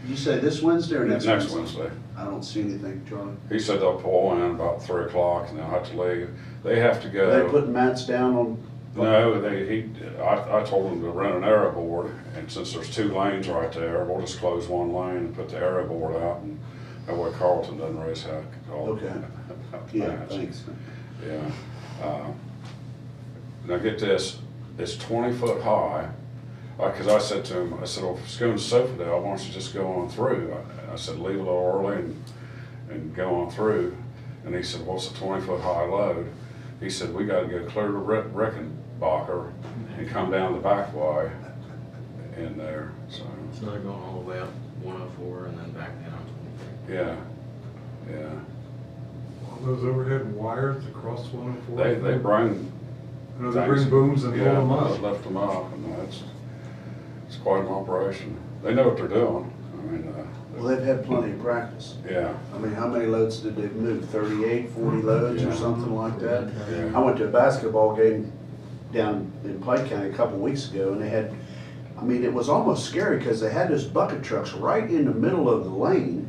Did you say this Wednesday or next Next Wednesday? Wednesday. I don't see anything, Charlie. He said they'll pull in about 3 o'clock and they'll have to leave. They have to Are go. they putting mats down on? No, I told them to rent an arrow board, and since there's 2 lanes right there, we'll just close 1 lane and put the arrow board out, and that way Carlton doesn't raise heck. Okay. Yeah, thanks. Yeah. Now get this, it's 20 foot high. Cause I said to him, I said, well, if it's going to Sofadale, why don't you just go on through? I said, leave a little early and go on through. And he said, well, it's a 20 foot high load. He said, we gotta go clear to Rickenbacker and come down the back way in there, so, So they're going all the way up 104 and then back down. yeah, yeah. All those overhead wires across 104. They bring. I know they bring booms and Yeah, load them up. lift them up, and it's quite an operation. They know what they're doing, I mean, Well, they've had plenty of practice. yeah, I mean, how many loads did they move? 38, 40 loads or Yeah. something like that? yeah. I went to a basketball game down in Pike County a couple weeks ago, and they had, I mean, it was almost scary because they had those bucket trucks right in the middle of the lane,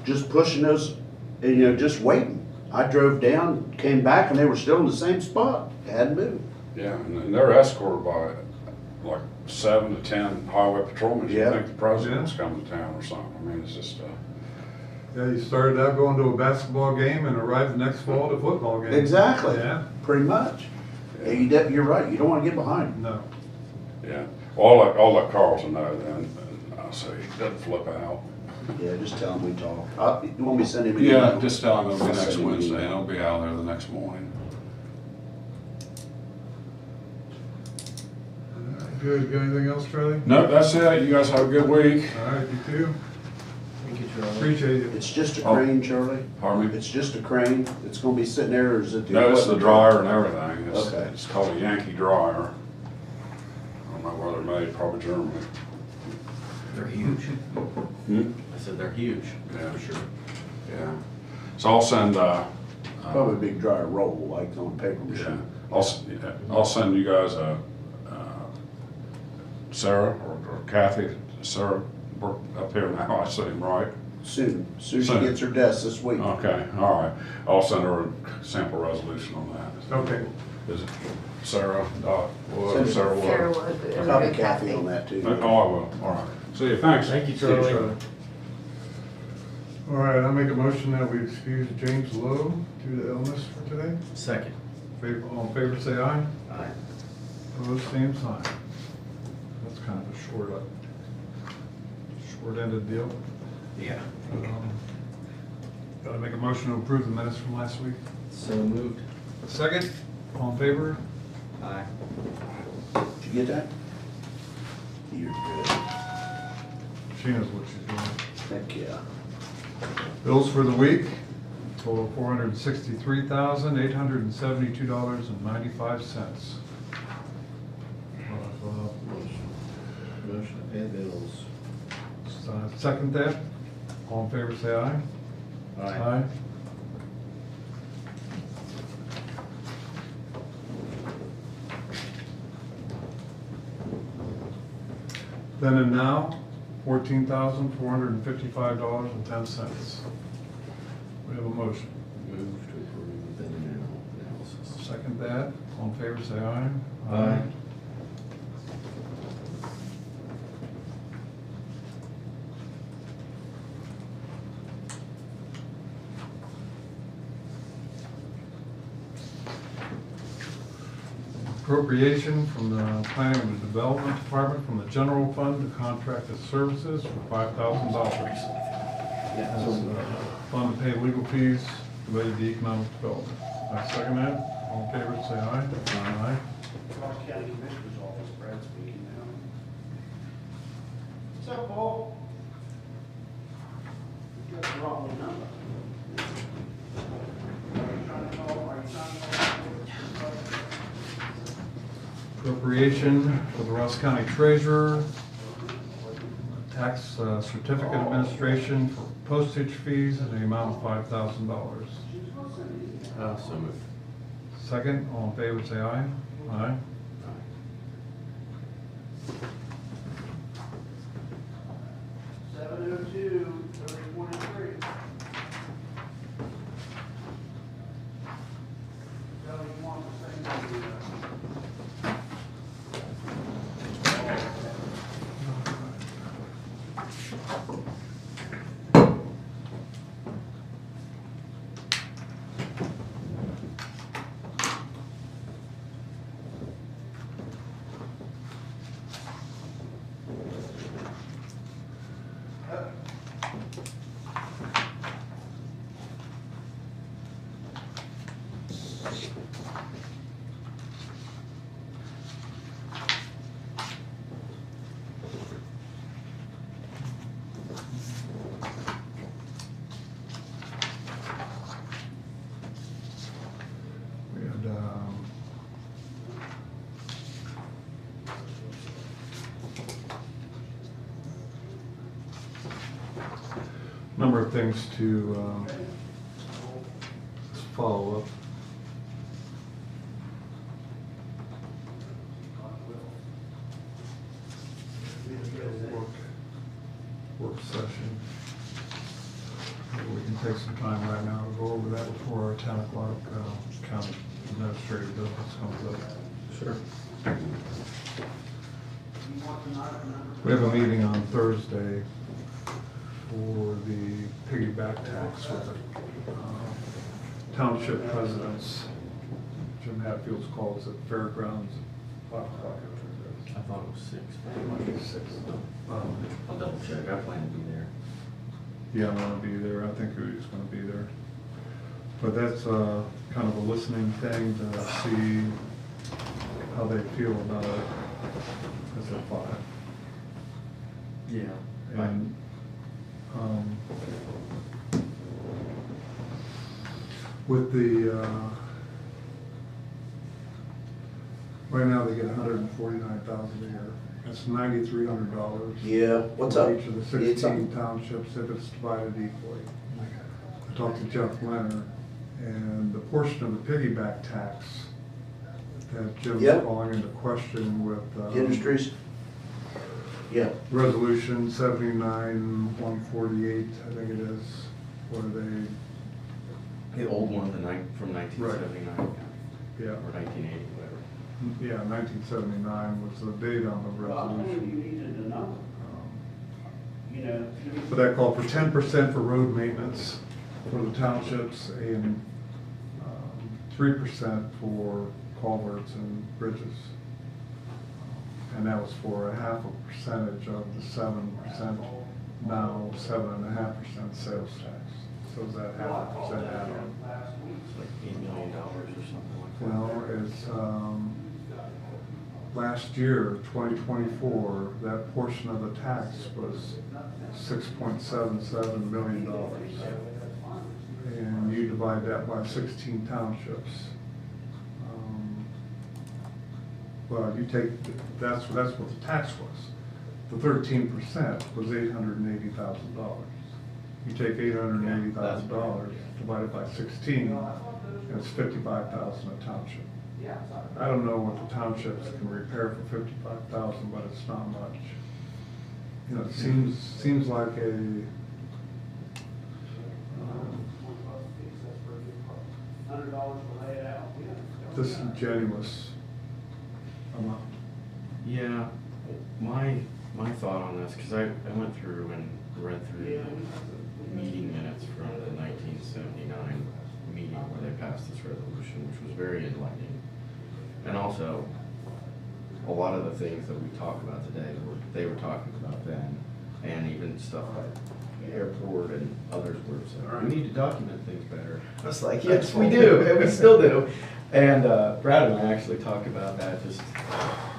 just pushing those, and, you know, just waiting. I drove down, came back, and they were still in the same spot. They hadn't moved. Yeah, and they're escorted by like 7 to 10 highway patrolmen. You Yeah. think the president's coming to town or something. I mean, it's just, Yeah, you started out going to a basketball game and arrived the next fall at a football game. Exactly. Yeah, Pretty much. Yeah, you're right. You don't want to get behind. no. yeah. Well, I'll let Carlton know then, and I'll say he doesn't flip out. Yeah, just tell them we talked. You want me to send him an Yeah, email? just tell him it'll be I'll next send him an Wednesday, and email. I'll be out there the next morning. Good, got anything else, Charlie? No, that's it. You guys have a good week. All right, you too. Thank you, Charlie. Appreciate it. It's just a Oh. crane, Charlie? Pardon me? It's just a crane? It's gonna be sitting there, or is it the? No, it's the equipment? dryer and everything. Okay. It's called a Yankee dryer. I don't know where they're made, probably Germany. They're huge. Hmm? I said they're huge, Yeah. for sure. Yeah. So I'll send, Probably a big dryer roll, like on paper yeah, machine. I'll send you guys Sarah or Kathy, Sarah, work up here now, I see him, right? Soon she Soon. gets her desk this week. Okay, all right. I'll send her a sample resolution on that. Okay. Is it Sarah, Wood, Send it. Sarah Sarah Wood? Wood. Copy Kathy on that too. Oh, I will, all right. See you, thanks. Thank you, See you, Charlie. Charlie. All right, I make a motion that we excuse James Lowe due to illness for today. Second. All in favor, say aye. Aye. Opposed, same sign. That's kind of a short-ended deal. Yeah. Gotta make a motion to approve the minutes from last week. So moved. Second, all in favor? Aye. Did you get that? You're good. She knows what she's doing. Heck yeah. Bills for the week, total $463,872.95. Motion to pay bills. Second that, all in favor say aye. Aye. Then and now, $14,455.10. We have a motion. Move to approve then and now analysis. Second that, all in favor say aye. Aye. Appropriation from the Planning and Development Department from the general fund to contracted services for $5,000. Yeah. Fund to pay legal fees related to economic development. I second that. All in favor, say aye. Aye. Ross County Commissioner's Office, Brad speaking now. What's up, Paul? You got the wrong number. Are you trying to call? Appropriation for the Ross County Treasurer, tax certificate administration for postage fees in the amount of $5,000. So moved. Second, all in favor, say aye. Aye. $7 We had, number of things to follow up. Work session. Maybe we can take some time right now to go over that before our 10 o'clock county administrative business comes up. Sure. We have a meeting on Thursday for the piggyback tax with the township presidents. Jim Hatfield's calls it fairgrounds at 5 o'clock. I thought it was 6. Might be 6. I'll double check. I plan to be there. Yeah, I'm gonna be there. I think Udi's gonna be there. But that's kind of a listening thing to see how they feel about it. It's at 5. Yeah. And, with the, right now they get $149,000 a year. That's $9,300. Yeah, what's up? For each of the It's up. 16 townships if it's divided equally. I talked to Jeff Leonard, and the portion of the piggyback tax that Jim's Yep. calling into question with Industries? Yeah, Resolution 79-148, I think it is, where they, The old one, from 1979, yeah, or 1980, whatever. yeah, 1979 was the date on the resolution. needed to know. You know. But that called for 10% for road maintenance for the townships and 3% for culverts and bridges. And that was for a half a percentage of the 7%, now 7.5% sales tax. So is that half a percent add-on? It's like $8 million or something like that. Well, it's, last year, 2024, that portion of the tax was $6.77 million. And you divide that by 16 townships. Well, you take, that's what the tax was. The 13% was $880,000. You take $880,000 divided by 16, and it's $55,000 a township. I don't know what the townships can repair for $55,000, but it's not much. You know, it seems like a disingenuous amount. Yeah, my thought on this, because I went through and read through the meeting minutes from the 1979 meeting where they passed this resolution, which was very enlightening. And also, a lot of the things that we talk about today, they were talking about then, and even stuff like the airport and others were saying, we need to document things better. I was like, yes, we do, and we still do. And Brad and I actually talked about that. Just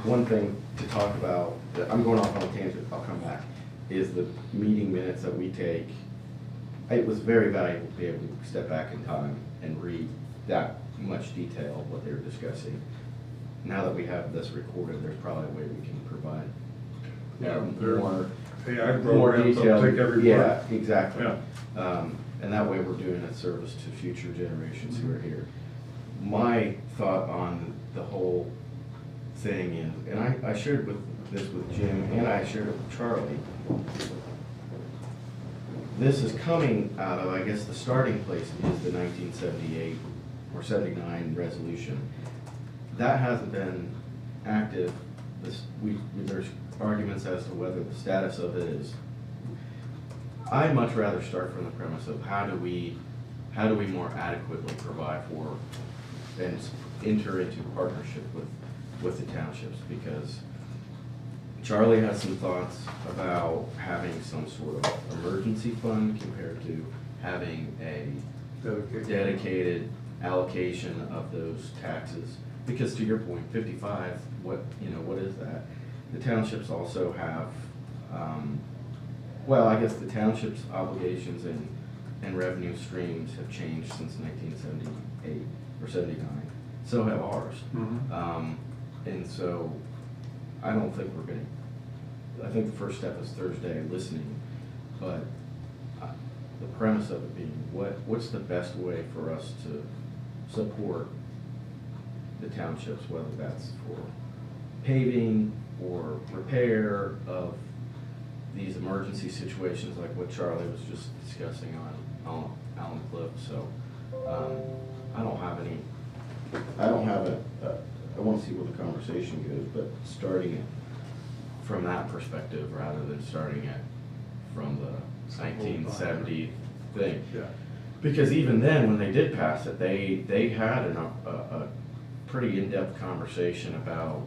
one thing to talk about, I'm going off on a tangent, I'll come back, is the meeting minutes that we take. It was very valuable to be able to step back in time and read that much detail of what they were discussing. Now that we have this recorded, there's probably a way we can provide more AI more programs detail. that'll take every Yeah, word. exactly. Yeah. And that way we're doing a service to future generations who are here. My thought on the whole thing is, and I shared this with Jim, and I shared it with Charlie. This is coming out of, I guess the starting place is the 1978 or 79 resolution. That hasn't been active. There's arguments as to whether the status of it is I'd much rather start from the premise of how do we more adequately provide for and enter into partnership with the townships, because Charlie has some thoughts about having some sort of emergency fund compared to having a dedicated allocation of those taxes. Because to your point, 55, what is that? The townships also have, well, I guess the township's obligations and revenue streams have changed since 1978 or 79. So have ours. Mhm. And so I don't think we're gonna, I think the first step is Thursday, listening, but the premise of it being, what's the best way for us to support the townships, whether that's for paving or repair of these emergency situations like what Charlie was just discussing on Allen Cliff. So I don't have I want to see where the conversation goes, but starting it from that perspective rather than starting it from the 1970 thing. Yeah. Because even then, when they did pass it, they had a pretty in-depth conversation about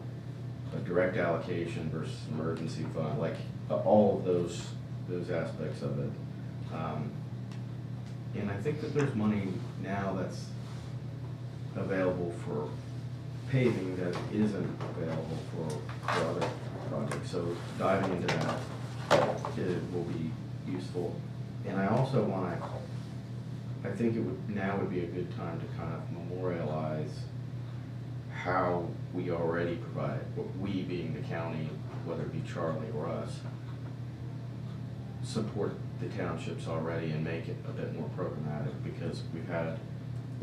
a direct allocation versus emergency fund, like all of those aspects of it. And I think that there's money now that's available for paving that isn't available for other projects. So diving into that, it will be useful. And I also want to, I think now would be a good time to kind of memorialize how we already provide, we being the county, whether it be Charlie or us, support the townships already and make it a bit more programmatic, because we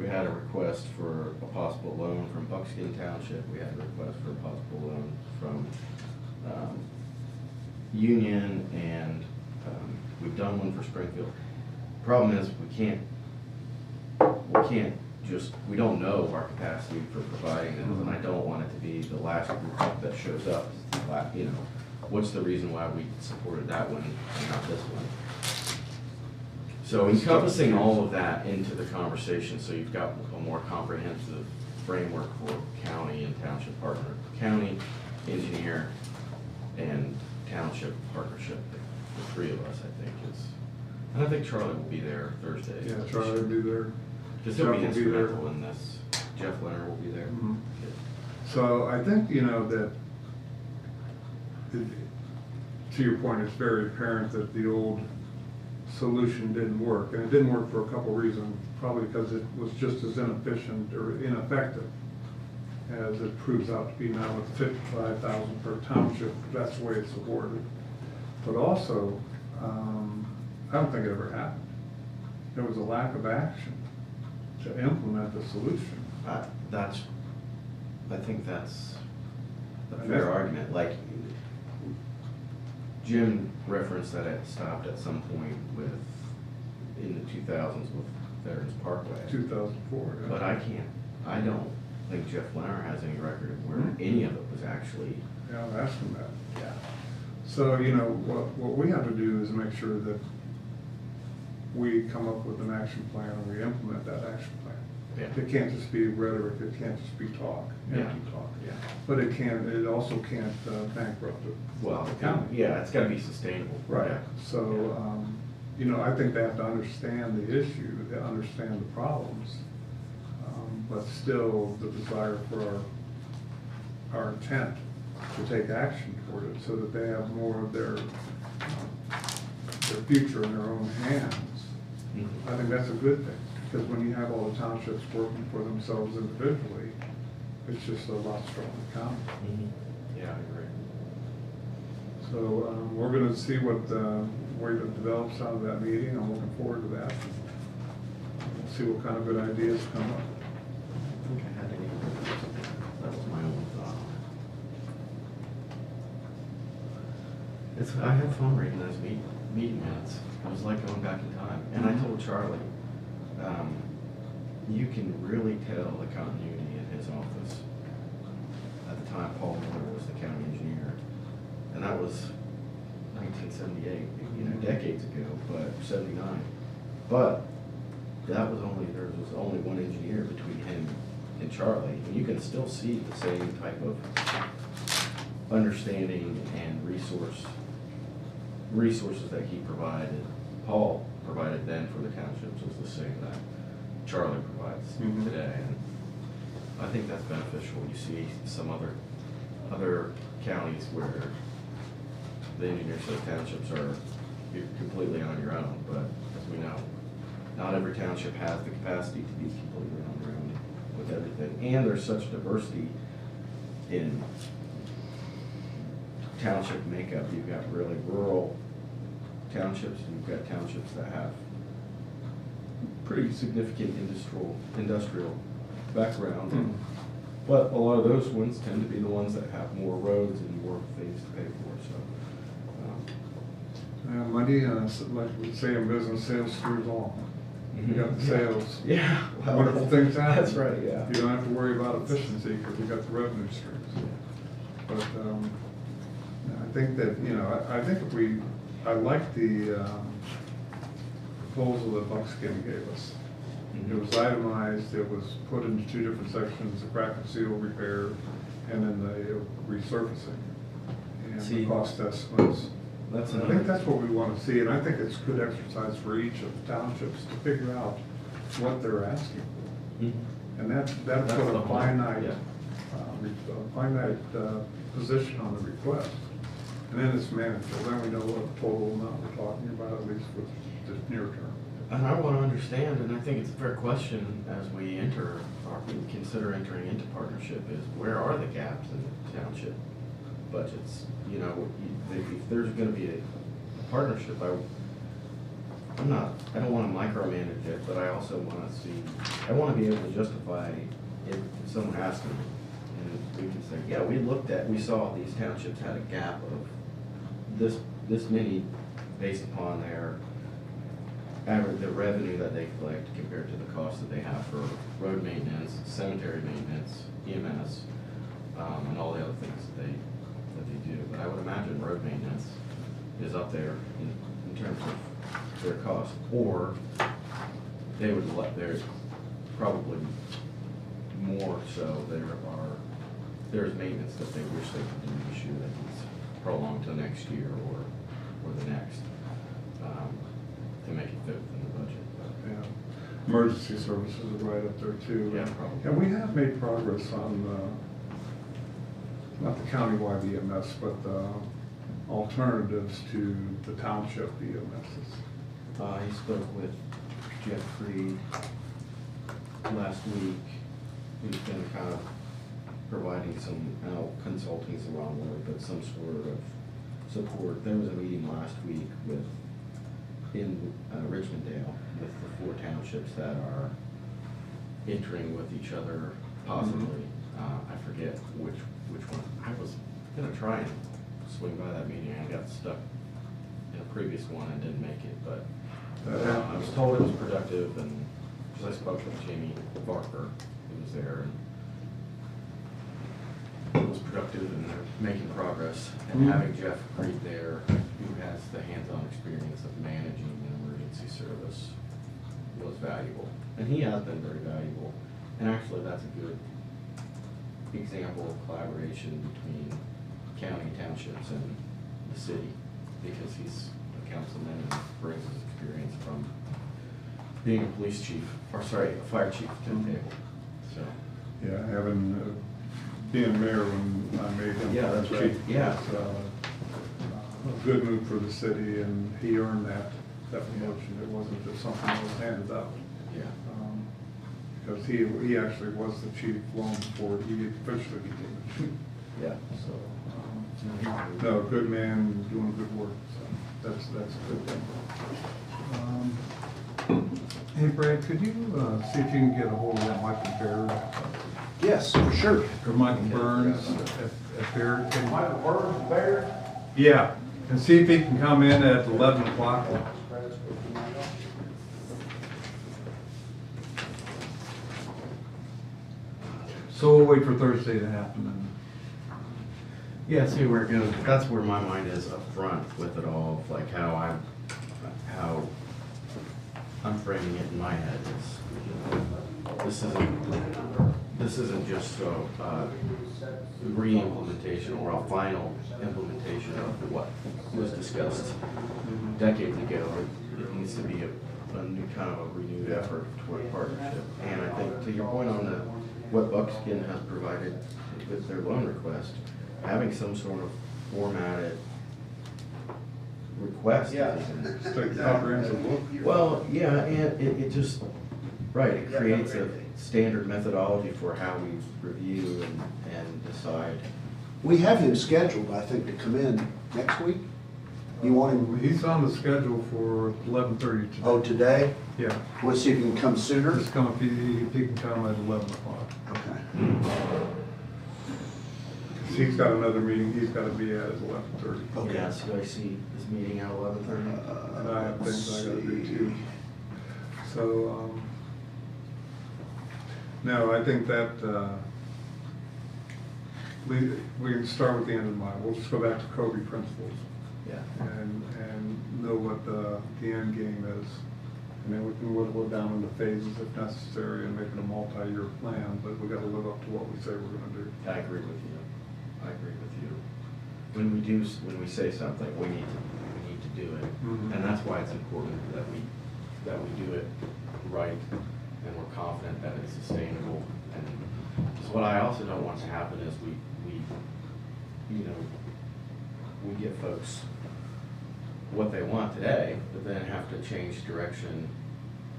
had a request for a possible loan from Buckskin Township, we had a request for a possible loan from Union, and we've done one for Springfield. Problem is, we don't know our capacity for providing this, and I don't want it to be the last group that shows up. What's the reason why we supported that one and not this one? So encompassing all of that into the conversation, so you've got a more comprehensive framework for county and township partner, county, engineer, and township partnership. The three of us, I think, is, and I think Charlie will be there Thursday. Yeah, Charlie will be there. Because he'll be Jeff will be there. instrumental in this. Jeff Leonard will be there. Mhm. So I think, that, to your point, it's very apparent that the old solution didn't work. And it didn't work for a couple reasons, probably because it was just as inefficient or ineffective as it proves out to be now with 55,000 per township. That's the way it's awarded. But also, I don't think it ever happened. There was a lack of action to implement the solution. I think that's a And fair that's- argument. Like, Jim referenced that it stopped at some point in the 2000s with Veterans Parkway. 2004. Yeah. But I don't think Jeff Leonard has any record of where any of it was actually. Yeah, I'll ask him that. Yeah. So, what we have to do is make sure that we come up with an action plan and we implement that action plan. Yeah. It can't just be rhetoric, it can't just be talk, empty Yeah. talk. Yeah. But it also can't bankrupt Well, the county. yeah, it's gotta be sustainable. Right, Yeah. so, I think they have to understand the issue, they understand the problems, but still the desire for our intent to take action toward it, so that they have more of their future in their own hands. Mhm. I think that's a good thing, because when you have all the townships working for themselves individually, it's just a lot stronger county. Mhm. Yeah, I agree. So, we're gonna see what, way that develops out of that meeting. I'm looking forward to that. We'll see what kind of good ideas come up. I think I had any, that was my own thought. I had fun reading those meeting minutes. It was like going back in time. And I told Charlie, you can really tell the continuity in his office. At the time, Paul Miller was the county engineer. And that was 1978, decades ago, but 79. But there was only one engineer between him and Charlie, and you can still see the same type of understanding and resources that he provided, Paul provided then for the townships was the same that Charlie provides today. And I think that's beneficial. You see some other counties where the engineers of the townships you're completely on your own, but as we know, not every township has the capacity to be completely on their own with everything. And there's such diversity in township makeup. You've got really rural townships, and you've got townships that have pretty significant industrial background. But a lot of those ones tend to be the ones that have more roads and more things to pay for, so. Money, like we say in business, sales screws on. You got the sales. Yeah. Well, Wonderful things happen. That's right, yeah. You don't have to worry about efficiency because you got the revenue streams. But I think that, I think I like the proposal that Buckskin gave us. It was itemized, it was put into two different sections, the crack and seal repair, and then the resurfacing. And See, the cost estimates. I I think that's what we want to see, and I think it's good exercise for each of the townships to figure out what they're asking for. And that'll That's put the a whole- finite, yeah. Position on the request. And then it's manageable, then we know what total amount we're talking about, at least with the near term. And I want to understand, and I think it's a fair question as we consider entering into partnership, is where are the gaps in the township budgets? If there's going to be a partnership, I don't want to micromanage it, but I also want to I want to be able to justify if someone asks me, and we can say, yeah, we saw these townships had a gap of this many based upon the revenue that they collect compared to the cost that they have for road maintenance, cemetery maintenance, EMS, and all the other things that they do. But I would imagine road maintenance is up there in terms of their cost, or there's probably more so there's maintenance that they wish they could do this year that needs prolonged to next year or the next, to make it fit within the budget. Yeah. Emergency services are right up there too. Yeah, probably. And we have made progress on, not the countywide EMS, but alternatives to the township EMSs. He spoke with Jeff Freed last week. He's been kind of providing some, consulting's the wrong word, but some sort of support. There was a meeting last week in Richmonddale with the 4 townships that are entering with each other, possibly. I forget which one. I was gonna try and swing by that meeting. I got stuck in a previous one and didn't make it, but I was told it was productive, and because I spoke with Jamie Barker, who was there, and it was productive, and they're making progress. And having Jeff Creed there, who has the hands-on experience of managing an emergency service, was valuable. And he has been very valuable. And actually, that's a good example of collaboration between county townships and the city, because he's a councilman and brings his experience from being a police chief, a fire chief to the table. So. Yeah, having, being mayor when I made him. Yeah, that's right. Yeah. was, a good move for the city, and he earned that promotion. It wasn't just something that was handed out. Yeah. Because he actually was the chief long before he officially became the chief. Yeah. So, no, good man, doing good work, so that's a good thing. Hey Brad, could you see if you can get a hold of that Michael Baird, Yes, for sure. or Michael Burns at Baird? Michael Burns, Baird? Yeah, and see if he can come in at 11 o'clock. So we'll wait for Thursday to happen. Yeah, see where it goes. That's where my mind is up front with it all, of like how I'm framing it in my head is, this isn't just a re-implementation or a final implementation of what was discussed decades ago. It needs to be a new kind of a renewed effort toward partnership. And I think to your point on what Buckskin has provided with their loan request, having some sort of formatted request. Yeah. Just take a comprehensive look. Well, yeah, and it just, right, it creates a standard methodology for how we review and decide. We have him scheduled, I think, to come in next week. You want him, He's on the schedule for 11:30 today. oh, today? Yeah, Want to see if he can come sooner? just come, he can come at 11 o'clock. Okay. He's got another meeting he's gotta be at 11:30. Okay. Yeah, so I see this meeting at 11:30. And I have things I gotta do let's too. see. So, no, I think that, we can start with the end in mind. We'll just go back to Kobe principles Yeah. and know what the end game is. And then we can whittle it down into phases if necessary and make it a multi-year plan, but we gotta live up to what we say we're gonna do. I agree with you. I agree with you. When we say something, we need to do it. Mhm. And that's why it's important that we do it right and we're confident that it's sustainable. And because what I also don't want to happen is we get folks what they want today, but then have to change direction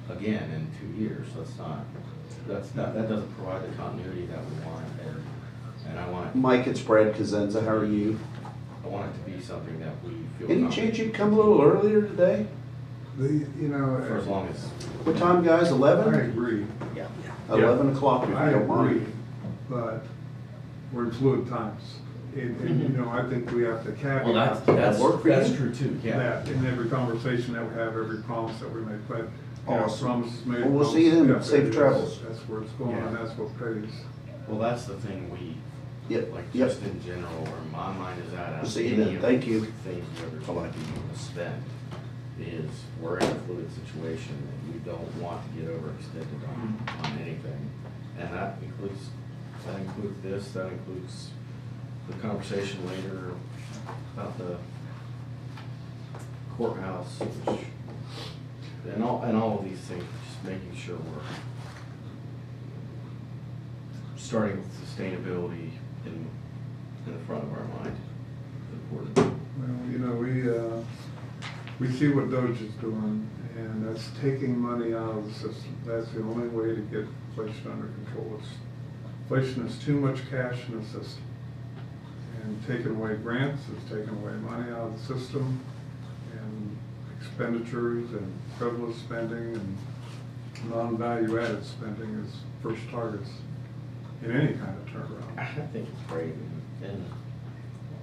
again in 2 years. That doesn't provide the continuity that we want. And I want Mike, it's Brad Cosenza, how are you? it to be something that we feel. Any confident chance you'd come a little earlier today? For as long as. What time, guys, I 11? agree. Yeah. 11 o'clock, if you I don't agree, mind. but we're in fluid times. And, I think we have to caveat. Well, that's work for you? true too, yeah. That in every conversation that we have, every promise that we make, but, Awesome. promises made. Well, we'll see you then. promises Safe kept, travels. That's where it's going, and Yeah. that's what pays. Well, that's the thing Yep, like yep. just in general, where my mind is at. We'll see you then. Thank you. Things that are going to be spent is we're in a fluid situation and we don't want to get overextended on anything. And that includes this, that includes the conversation later about the courthouse, and all of these things, just making sure we're starting with sustainability in the front of our mind. It's important. Well, we see what Doge is doing, and that's taking money out of the system. That's the only way to get inflation under control. Inflation is too much cash in the system. And taking away grants is taking away money out of the system, and expenditures and frivolous spending and non-value added spending is first targets in any kind of turnaround. I think it's great, and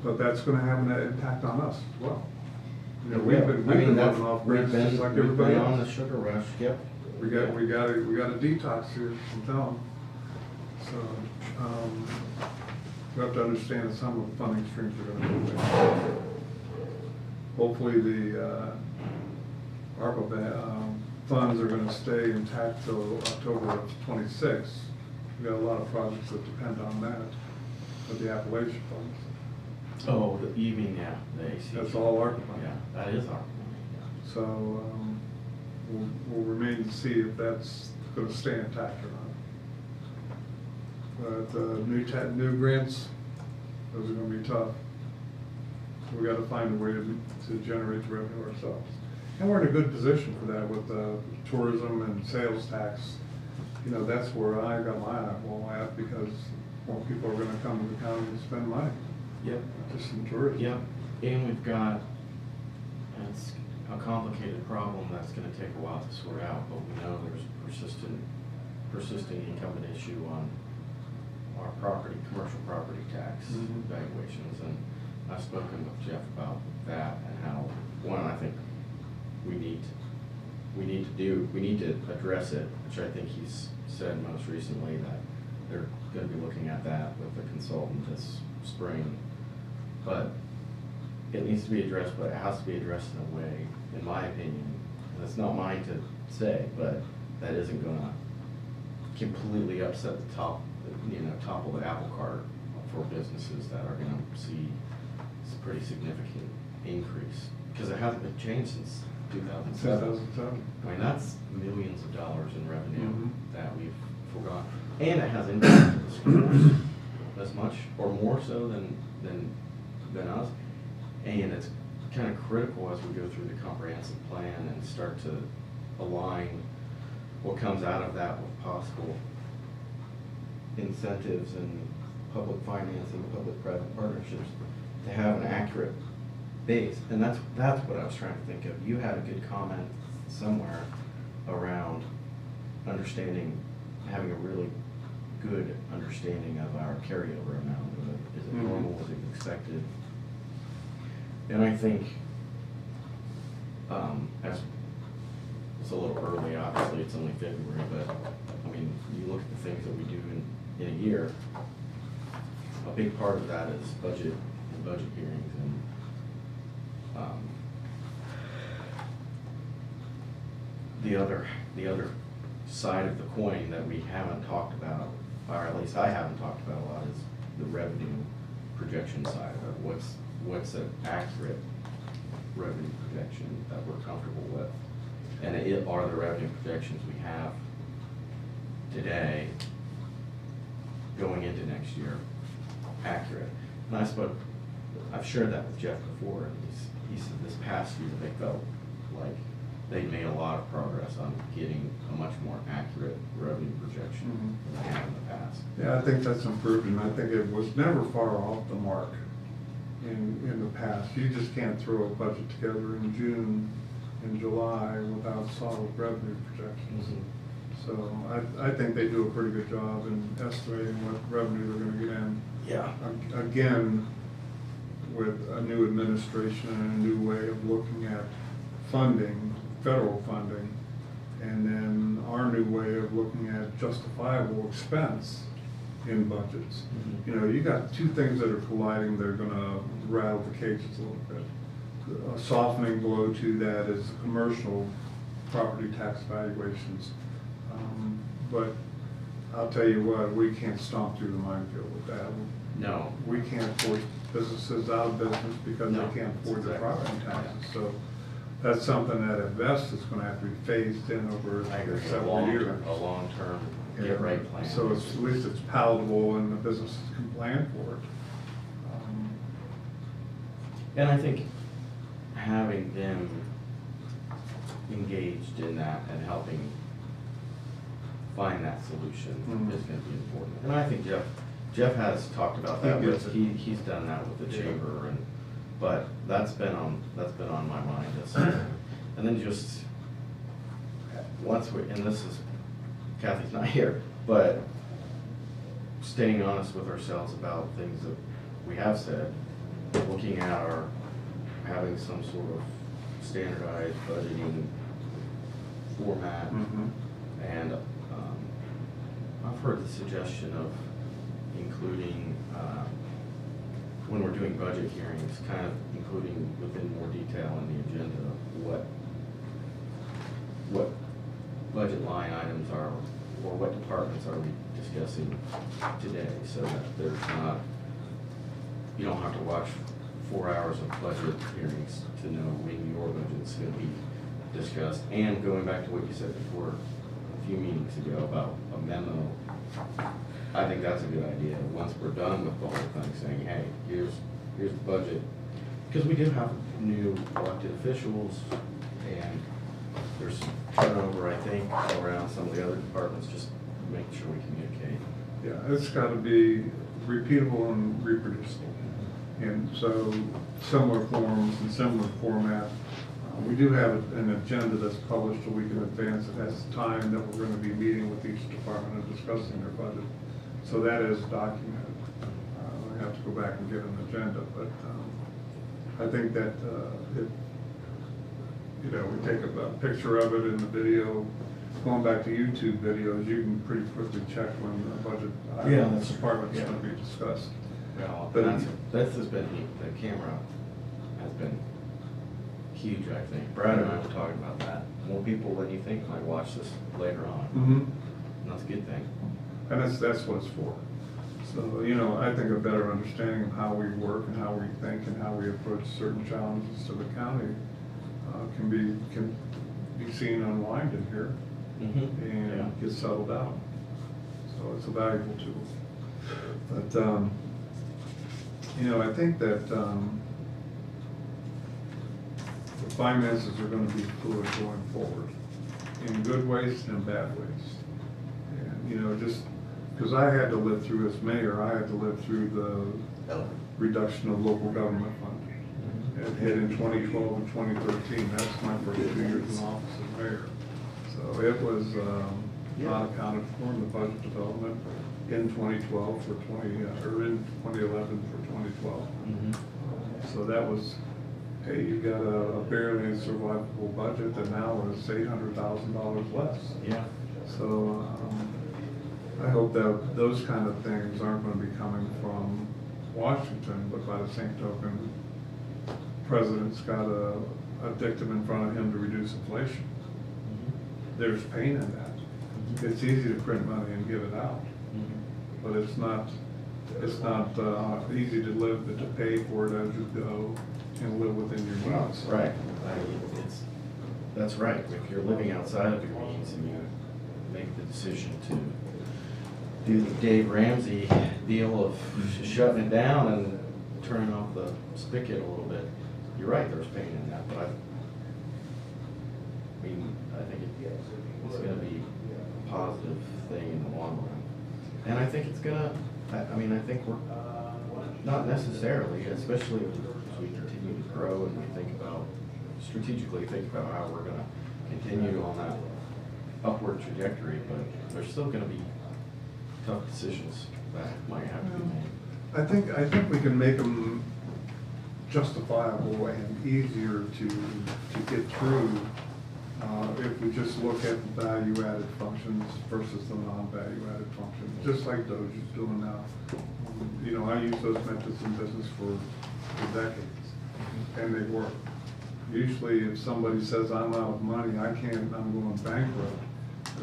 But that's gonna have an impact on us as well. it will. We've been living off we've grants been, just like we've everybody been on the else. sugar rush, yep. We got a detox here from town. So, we have to understand that some of the funding streams are gonna move in. Hopefully the, ARPA, funds are gonna stay intact till October of '26. We got a lot of projects that depend on that, with the Appalachian funds. Oh, you mean, yeah, the AC. That's all ARPA money. Yeah, that is our money, yeah. So, we'll remain to see if that's gonna stay intact or not. But, new grants, those are gonna be tough. So we gotta find a way to generate the revenue ourselves. And we're in a good position for that with, tourism and sales tax. That's where I got my eyeball at, because more people are gonna come to the county and spend money, Yep. just in tourism. Yep, and we've got, it's a complicated problem that's gonna take a while to sort out, but we know there's persisting incumbent issue on our commercial property tax Mhm. valuations, and I've spoken with Jeff about that and how, one, I think we need to address it, which I think he's said most recently that they're gonna be looking at that with the consultant this spring. but it needs to be addressed, but it has to be addressed in a way, in my opinion, and it's not mine to say, but that isn't gonna completely upset the top, top of the apple cart for businesses that are gonna see a pretty significant increase, because it hasn't been changed since 2007. 2007. I mean, that's millions of dollars in revenue Mhm. that we've forgotten, and it has impacted the schools as much or more so than us. And it's kind of critical as we go through the comprehensive plan and start to align what comes out of that with possible incentives and public financing, public-private partnerships, to have an accurate base. And that's what I was trying to think of. You had a good comment somewhere around understanding, having a really good understanding of our carryover amount. Is it normal, is it expected? And I think, as it's a little early, obviously, it's only February, but, I mean, you look at the things that we do in a year, a big part of that is budget and budget hearings, and, the other side of the coin that we haven't talked about, or at least I haven't talked about a lot, is the revenue projection side of it. What's an accurate revenue projection that we're comfortable with? And are the revenue projections we have today going into next year accurate? And I've shared that with Jeff before, and he said this past year they felt like they made a lot of progress on getting a much more accurate revenue projection than they have in the past. Yeah, I think that's improved, and I think it was never far off the mark in the past. You just can't throw a budget together in June and July without solid revenue projections. So I think they do a pretty good job in estimating what revenue they're gonna get in. Yeah. Again, with a new administration and a new way of looking at funding, federal funding, and then our new way of looking at justifiable expense in budgets. You know, you got two things that are colliding that are gonna rattle the cages a little bit. A softening blow to that is commercial property tax valuations. But I'll tell you what, we can't stomp through the minefield with that. No. We can't force businesses out of business because No, they can't afford their exactly property right. taxes. So that's something that at best is gonna have to be phased in over I agree. several years. A long-term get-right plan. So it's, at least it's palatable and the businesses can plan for it. And I think having them engaged in that and helping find that solution is gonna be important. And I think Jeff has talked about that, He gets with it. he's done that with the Yeah. chamber, but that's been on my mind. And then just, once and this is, Kathy's not here, but staying honest with ourselves about things that we have said, looking at having some sort of standardized budgeting format. And I've heard the suggestion of including, when we're doing budget hearings, kind of including within more detail in the agenda, what budget line items are, or what departments are we discussing today, so that there's not, you don't have to watch 4 hours of budget hearings to know when your budget's gonna be discussed. And going back to what you said before, a few meetings ago, about a memo, I think that's a good idea, once we're done with the whole thing, saying, hey, here's the budget. Because we do have new elected officials, and there's turnover, I think, around some of the other departments, just making sure we communicate. Yeah, it's gotta be repeatable and reproducible. And so similar forms and similar format. We do have an agenda that's published a week in advance that has the time that we're gonna be meeting with each department and discussing their budget. So that is documented. We have to go back and get an agenda, but I think that we take a picture of it in the video. Going back to YouTube videos, you can pretty quickly check when the budget Yeah, that's department's true. gonna be discussed. Well, But that's just been, the camera has been huge, I think. Brad and I were talking about that. More people than you think might watch this later on. Mhm. And that's a good thing. And that's what it's for. So, you know, I think a better understanding of how we work and how we think and how we approach certain challenges to the county can be seen unwind in here and get settled out. So it's a valuable tool. But, you know, I think that the finances are gonna be fluid going forward, in good ways and in bad ways. And, you know, just, because I had to live through as mayor, I had to live through the reduction of local government funding. It hit in 2012 and 2013, that's my first 2 years in office as mayor. So it was not accounted for in the budget development in 2012 for or in 2011 for 2012. So that was, hey, you got a barely survivable budget that now is $800,000 less. Yeah. So I hope that those kind of things aren't going to be coming from Washington, but by the same token, President's got a dictum in front of him to reduce inflation. There's pain in that. It's easy to print money and give it out, but it's not easy to live, to pay for it as you go and live within your means. Right. That's right. If you're living outside of your means and you make the decision to do the Dave Ramsey deal of shutting it down and turning off the spigot a little bit, you're right, there's pain in that, but I think it's gonna be a positive thing in the long run. And I think it's gonna, I think we're, not necessarily, especially as we continue to grow and we strategically think about how we're gonna continue on that upward trajectory, but there's still gonna be tough decisions that might have to be made. I think we can make them justifiable and easier to get through if we just look at the value-added functions versus the non-value-added functions, just like Doge is doing now. You know, I use those methods in business for decades, and they work. Usually, if somebody says, I'm out of money, I'm going bankrupt,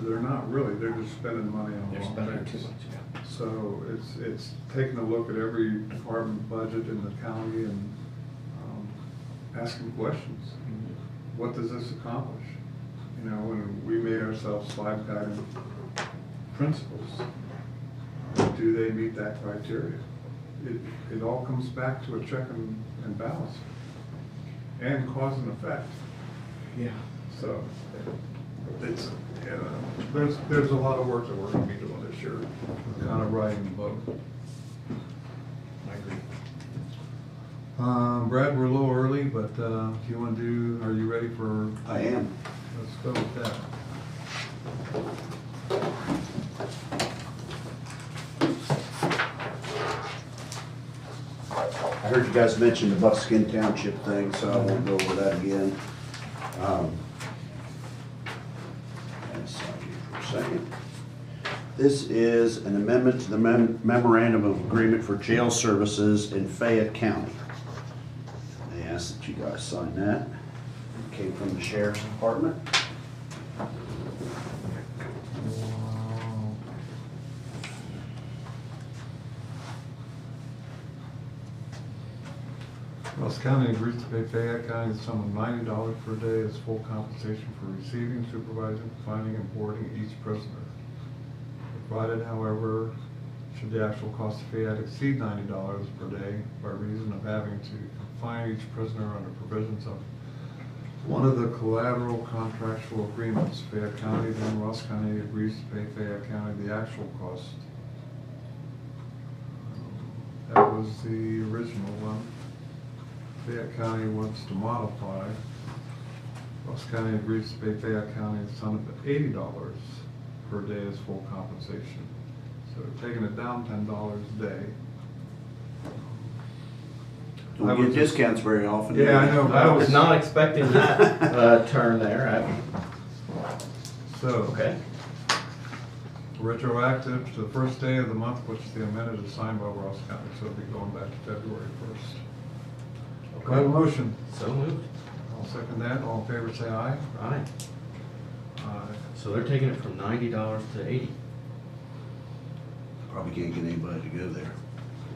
they're not really, they're just spending money on They're wrong spending things. too much, yeah. So it's taking a look at every department budget in the county and asking questions. What does this accomplish? You know, and we made ourselves 5 guiding principles. Do they meet that criteria? It all comes back to a check and balance and cause and effect. Yeah. So it's, there's a lot of work that we're going to be doing this year, kind of riding the boat. I agree. Brad, we're a little early, but if you want to do, are you ready for? I am. Let's go with that. I heard you guys mention the Buckskin Township thing, so I won't go over that again. Stop you for a second. This is an amendment to the memorandum of agreement for jail services in Fayette County. They asked that you guys sign that. It came from the Sheriff's Department. Ross County agrees to pay Fayette County the sum of $90 per day as full compensation for receiving, supervising, confining, and boarding each prisoner. Provided, however, should the actual cost of Fayette exceed $90 per day by reason of having to confine each prisoner under provisions of one of the collateral contractual agreements, Fayette County, then Ross County agrees to pay Fayette County the actual cost. That was the original one. Fayette County wants to modify. Ross County agrees to pay Fayette County the sum of $80 per day as full compensation. So taking it down $10 a day. Don't get discounts very often. do Yeah, I we? know. I was not expecting that turn there. So, Okay. retroactive to the first day of the month, which the amended is signed by Ross County, so it'll be going back to February 1st. Do I have a motion? So moved. I'll second that. All in favor, say aye. Aye. Aye. So they're taking it from $90 to $80. Probably can't get anybody to go there.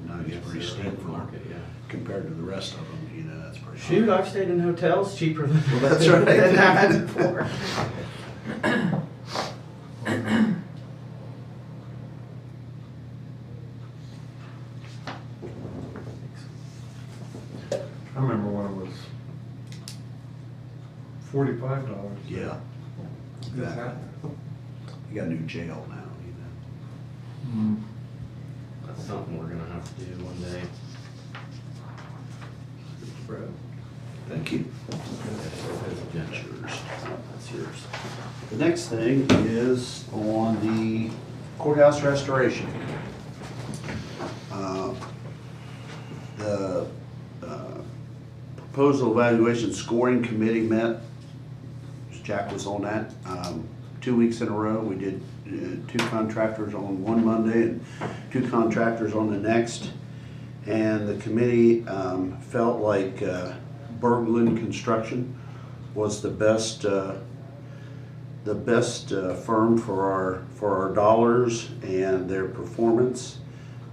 Now it's pretty They're steep in the for market, yeah. compared to the rest of them, you know, that's pretty. Shoot, I've stayed in hotels cheaper than, Well, that's right. than I had before. I remember when it was $45. Yeah. It's Exactly. happening. You got a new jail now, you know. Mm. That's something we're gonna have to do one day. Brad. Thank you. That's yours. That's yours. The next thing is on the courthouse restoration. The proposal evaluation scoring committee met. Jack was on that 2 weeks in a row. We did 2 contractors on one Monday and 2 contractors on the next. And the committee felt like Berglund Construction was the best firm for our dollars and their performance.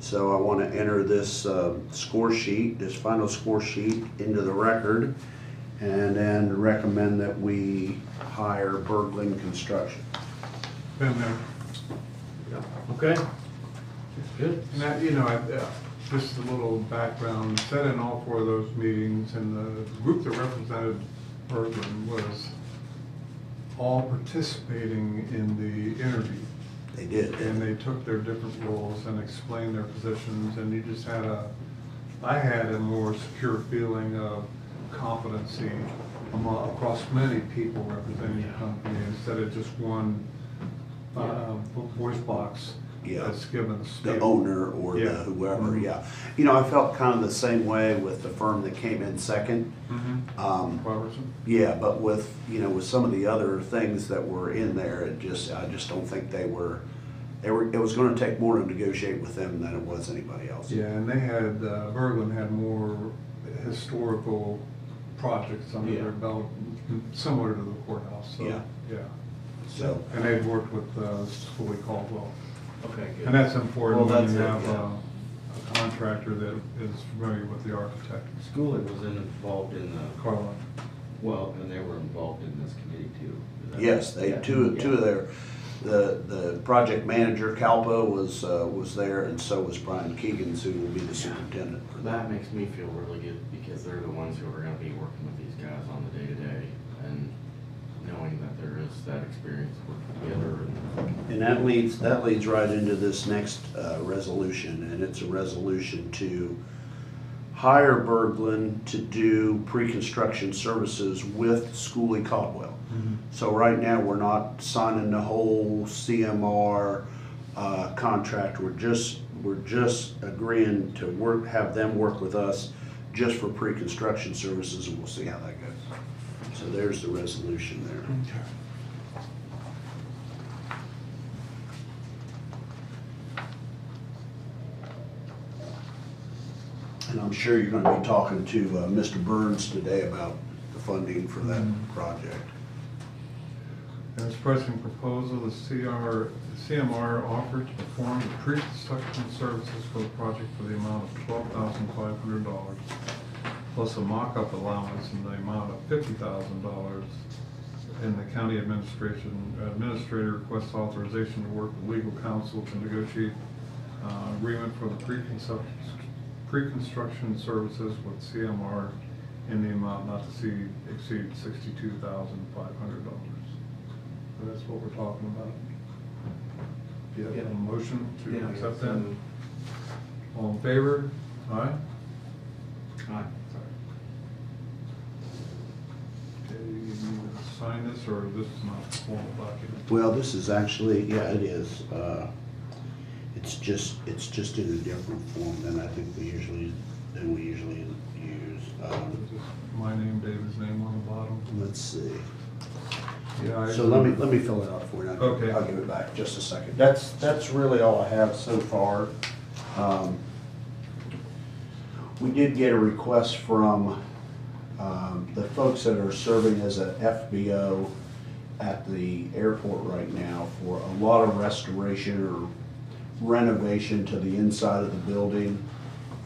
So I want to enter this score sheet, this final score sheet, into the record, and then recommend that we hire Berglund Construction. Been there. Yeah. Okay. Good. And that, you know, just a little background, sat in all 4 of those meetings, and the group that represented Berglund was all participating in the interview. They did. And they took their different roles and explained their positions, and you just had I had a more secure feeling of competency across many people representing the company, instead of just one voice box Yeah. that's given the The spiel. owner or the Yeah. whoever, Mhm. yeah. You know, I felt kind of the same way with the firm that came in second. Mhm. Robertson? Yeah, but with, you know, with some of the other things that were in there, I just don't think it was gonna take more to negotiate with them than it was anybody else. Yeah, and they had, Berglund had more historical projects under Yeah. their belt, similar to the courthouse, so, Yeah. yeah. So, And they've worked with Scully Caldwell. Okay, good. And that's important Well, when you that's have it, yeah. a contractor that is familiar with the architect. Schooling was involved in the, Carla. well, and they were involved in this committee too. Is that yes, right? they, Yeah. two Yeah. of their, the project manager, Calpo, was there, and so was Brian Keegans, who will be the superintendent for that. That makes me feel really good, because they're the ones who are gonna be working with these guys on the day-to-day, and knowing that there is that experience working together and. And that leads right into this next resolution, and it's a resolution to hire Berglund to do pre-construction services with Scully Caldwell. So right now, we're not signing the whole CMR contract, we're just agreeing to have them work with us just for pre-construction services, and we'll see how that goes. So there's the resolution there. And I'm sure you're gonna be talking to Mr. Burns today about the funding for that project. And its present proposal, the CMR offered to perform the pre-construction services for the project for the amount of $12,500, plus a mock-up allowance in the amount of $50,000. And the county administrator requests authorization to work with legal counsel to negotiate agreement for the pre-construction services with CMR in the amount not to exceed $62,500. So that's what we're talking about. Do you have a motion to accept that? All in favor? Aye? Aye. Okay, you need to sign this, or this is not a formal document? Well, this is actually, yeah, it is. It's just in a different form than I think we usually use. Just my name, David's name on the bottom. Let's see. Yeah, So let me fill it out for you. Okay. I'll give it back, just a second. That's really all I have so far. We did get a request from, the folks that are serving as a FBO at the airport right now for a lot of restoration or renovation to the inside of the building.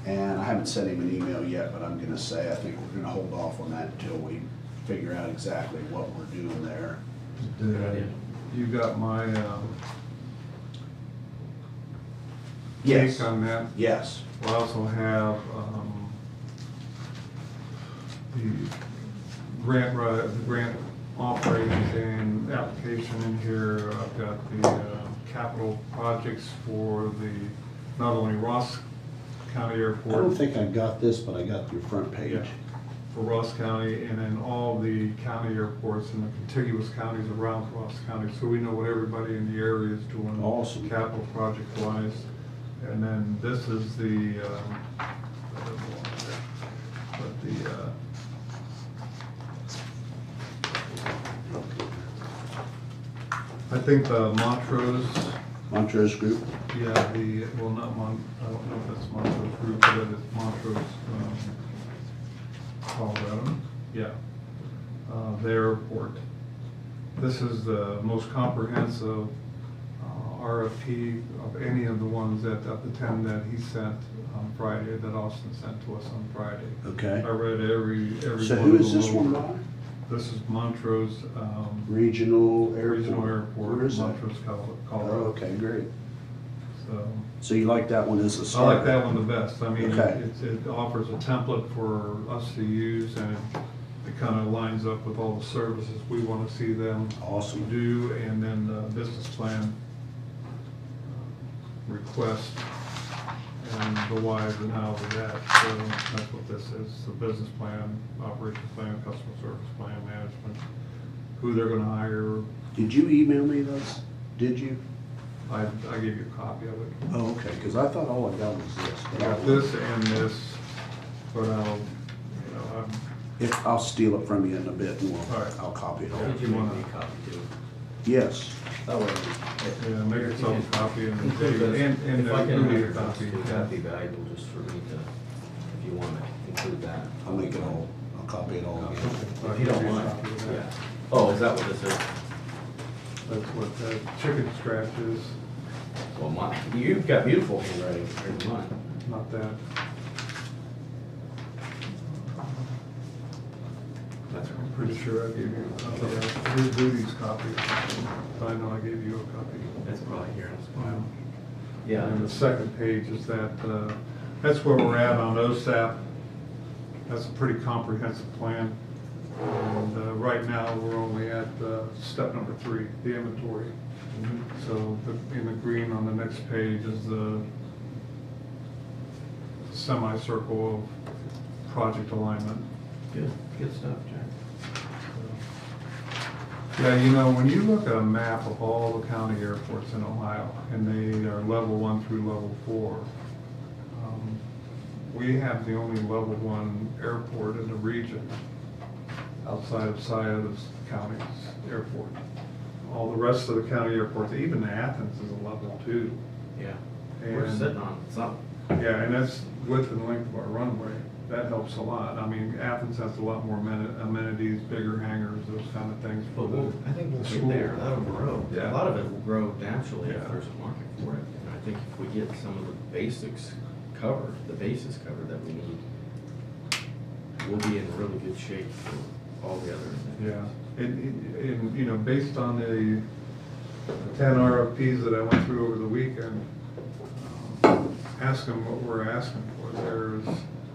And I haven't sent him an email yet, but I'm gonna say, I think we're gonna hold off on that until we figure out exactly what we're doing there. You got my, Yes. take on that? Yes. We also have, the grant offering and application in here. I've got the, capital projects for the, not only Ross County I Airport. don't think I got this, but I got your front page. Yeah, for Ross County, and then all the county airports and the contiguous counties around Ross County, so we know what everybody in the area is doing. Awesome. Capital project wise. And then this is the, I think the Montrose, Montrose Group? yeah, the, well, not I don't know if it's Montrose Group, but it's Montrose, Colorado, yeah. Their airport. This is the most comprehensive RFP of any of the ones of the 10 that he sent on Friday, that Austin sent to us on Friday. Okay. I read every So one who of is this them one over. by? This is Montrose, Regional Airport? Regional Airport, Where is that? Montrose, Oh, Colorado. okay, great. So, So you like that one as a I start? like that one the best. I mean, Okay. it offers a template for us to use, and it kind of lines up with all the services we want to see them Awesome. do, and then the business plan request, and the whys and hows of that. So that's what this is, the business plan, operations plan, customer service plan, management, who they're gonna hire. Did you email me those? Did you? I gave you a copy of it. Oh, okay, because I thought all I got was this. I got this and this, but I'll, I'll steal it from you in a bit and All right. I'll copy it all. Did you make me a copy too? Yes. That way. yeah, make yourself a copy and, Include those. and If I can include have your your copy. copy, that'd be valuable just for me to, if you want to include that. I'll make it all, I'll copy it all again. If you don't mind, Copy of that. yeah. Oh, is that what this is? That's what the chicken scratch is, Well, mine, you've got beautiful handwriting compared to mine. not that. That's I'm right. pretty sure I gave you a copy. Here's Judy's copy. I know I gave you a copy. That's probably here in this Yeah. file. Yeah. And the second page is that, that's where we're at on OSAP. That's a pretty comprehensive plan. And right now, we're only at step number 3, the inventory. So in the green on the next page is the semicircle of project alignment. Good, good stuff, Jack. Yeah, you know, when you look at a map of all the county airports in Ohio, and they are level 1 through level 4, we have the only level 1 airport in the region outside of Scioto's County's airport. All the rest of the county airports, even Athens is a level 2. Yeah. We're And- sitting on something. Yeah, and that's width and length of our runway. That helps a lot. I mean, Athens has a lot more amenities, bigger hangars, those kind of things. But I think we'll the get school. there, that'll grow. Yeah. A lot of it will grow naturally if Yeah. there's a market for it. And I think if we get some of the basics covered, the bases covered that we need, we'll be in really good shape for all the other things. Yeah, and, you know, based on the 10 RFPs that I went through over the weekend, ask them what we're asking for. There's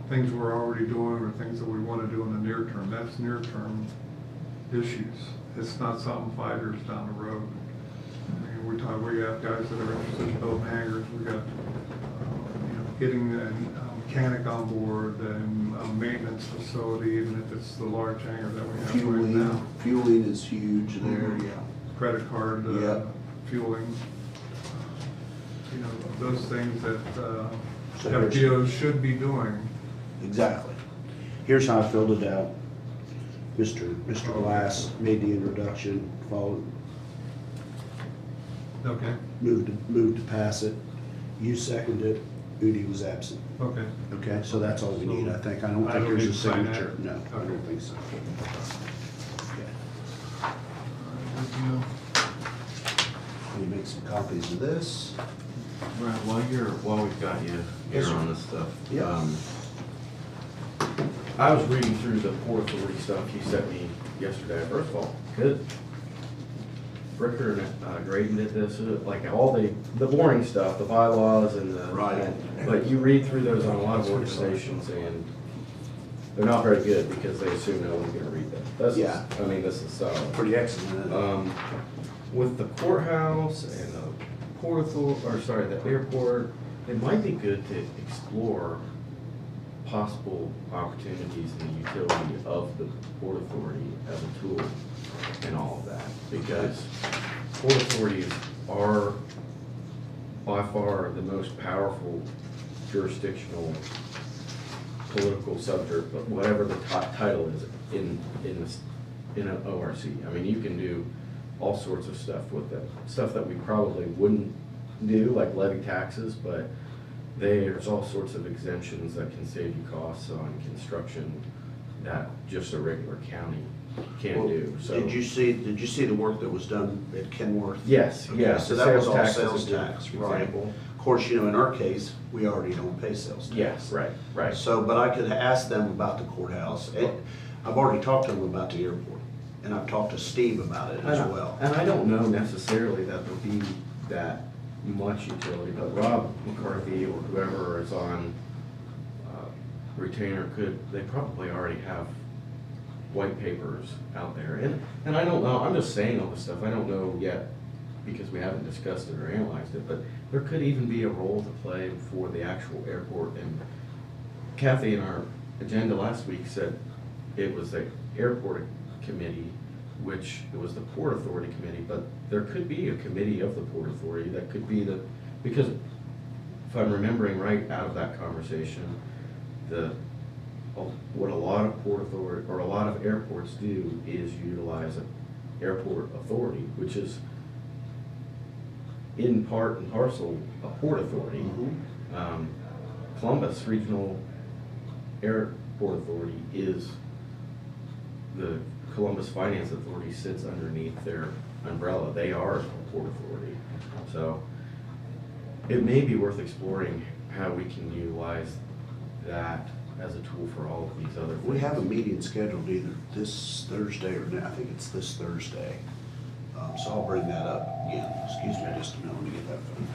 things we're already doing or things that we want to do in the near term. That's near term issues. It's not something 5 years down the road. I mean, we have guys that are interested in building hangars. We got, getting a mechanic on board and a maintenance facility, even if it's the large hangar that we have right now. Fueling is huge there, yeah. Credit card, Yeah. fueling, you know, those things that So here's- FBOs should be doing. Exactly. Here's how I filled it out. Mr. Glass made the introduction, followed, Okay, moved to pass it. You seconded it, Udi was absent. okay. Okay, so that's all we need, I think. I don't I think don't there's need a to sign that? signature. No, I Okay. don't think so. Okay. Can you make some copies of this? Right, while we've got you here Yes, sir. on this stuff. Yeah. I was reading through the Port Authority stuff you sent me yesterday. First of all, good. Bricker and Graydon did this, like all the boring stuff, the bylaws and the. Right. But you read through those on a lot of organizations and they're not very good because they assume no one's gonna read them. Yeah. I mean, this is solid. Pretty excellent. With the courthouse and the Port Authority, or sorry, the airport, it might be good to explore possible opportunities in the utility of the Port Authority as a tool and all of that. Because Port Authorities are by far the most powerful jurisdictional political subject, but whatever the title is in an ORC. I mean, you can do all sorts of stuff with them, stuff that we probably wouldn't do, like levy taxes, but there's all sorts of exemptions that can save you costs on construction that just a regular county can't Well, do, so. Did you see the work that was done at Kenworth? Yes, Okay, yes. So the that was sales all tax is a sales good tax, right? example. Of course, in our case, we already don't pay sales tax. Yes, right. So, but I could ask them about the courthouse. I've already talked to them about the airport, and I've talked to Steve about it as well. And I don't know necessarily that there'll be that much utility, but Rob McCarthy or whoever is on retainer they probably already have white papers out there. And I don't know, I'm just saying all this stuff, I don't know yet because we haven't discussed it or analyzed it, but there could even be a role to play for the actual airport. And Kathy in our agenda last week said it was the airport committee, which it was the Port Authority committee, but there could be a committee of the Port Authority that could be because if I'm remembering right out of that conversation, what a lot of Port Authority, or a lot of airports do is utilize an airport authority, which is in part and parcel a port authority. Mhm. Columbus Regional Airport Authority is the Columbus Finance Authority sits underneath their umbrella. They are a port authority. So it may be worth exploring how we can utilize that as a tool for all of these other things. We have a meeting scheduled either this Thursday or I think it's this Thursday. So I'll bring that up again. Excuse me just a minute, let me get that phone.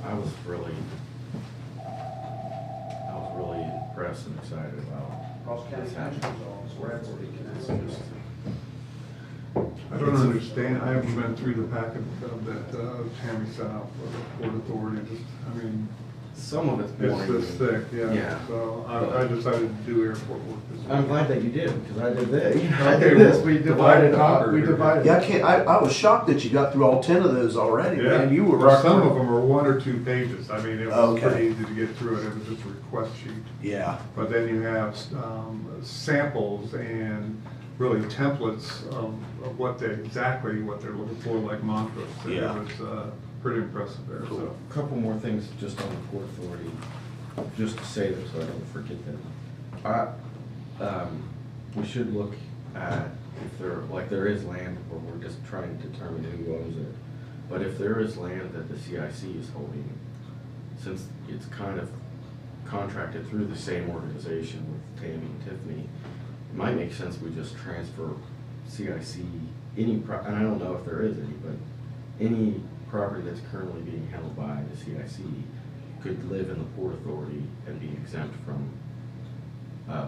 I was really impressed and excited about this happening. I don't understand, I haven't been through the packet that Tammy sent out for the Port Authority, I mean, Some of it's boring. it's this thick, yeah. Yeah. So I decided to do airport work this week. I'm glad that you did, because I did this. I Okay, did this, well, we divide divided, and conquer we here. divided. Yeah, I was shocked that you got through all 10 of those already, Yeah, man. You were well, some rocking. of them are 1 or 2 pages, I mean, it was Okay. pretty easy to get through it, it was just a request sheet. Yeah, But then you have samples and really templates of exactly what they're looking for, like mantras. And Yeah. it was pretty impressive there, so. A couple more things just on the Port Authority, just to say this so I don't forget them. We should look at if there is land where we're just trying to determine who owns it. But if there is land that the CIC is holding, since it's kind of contracted through the same organization with Tammy and Tiffany, it might make sense we just transfer CIC and I don't know if there is any, but any property that's currently being held by the CIC could live in the Port Authority and be exempt from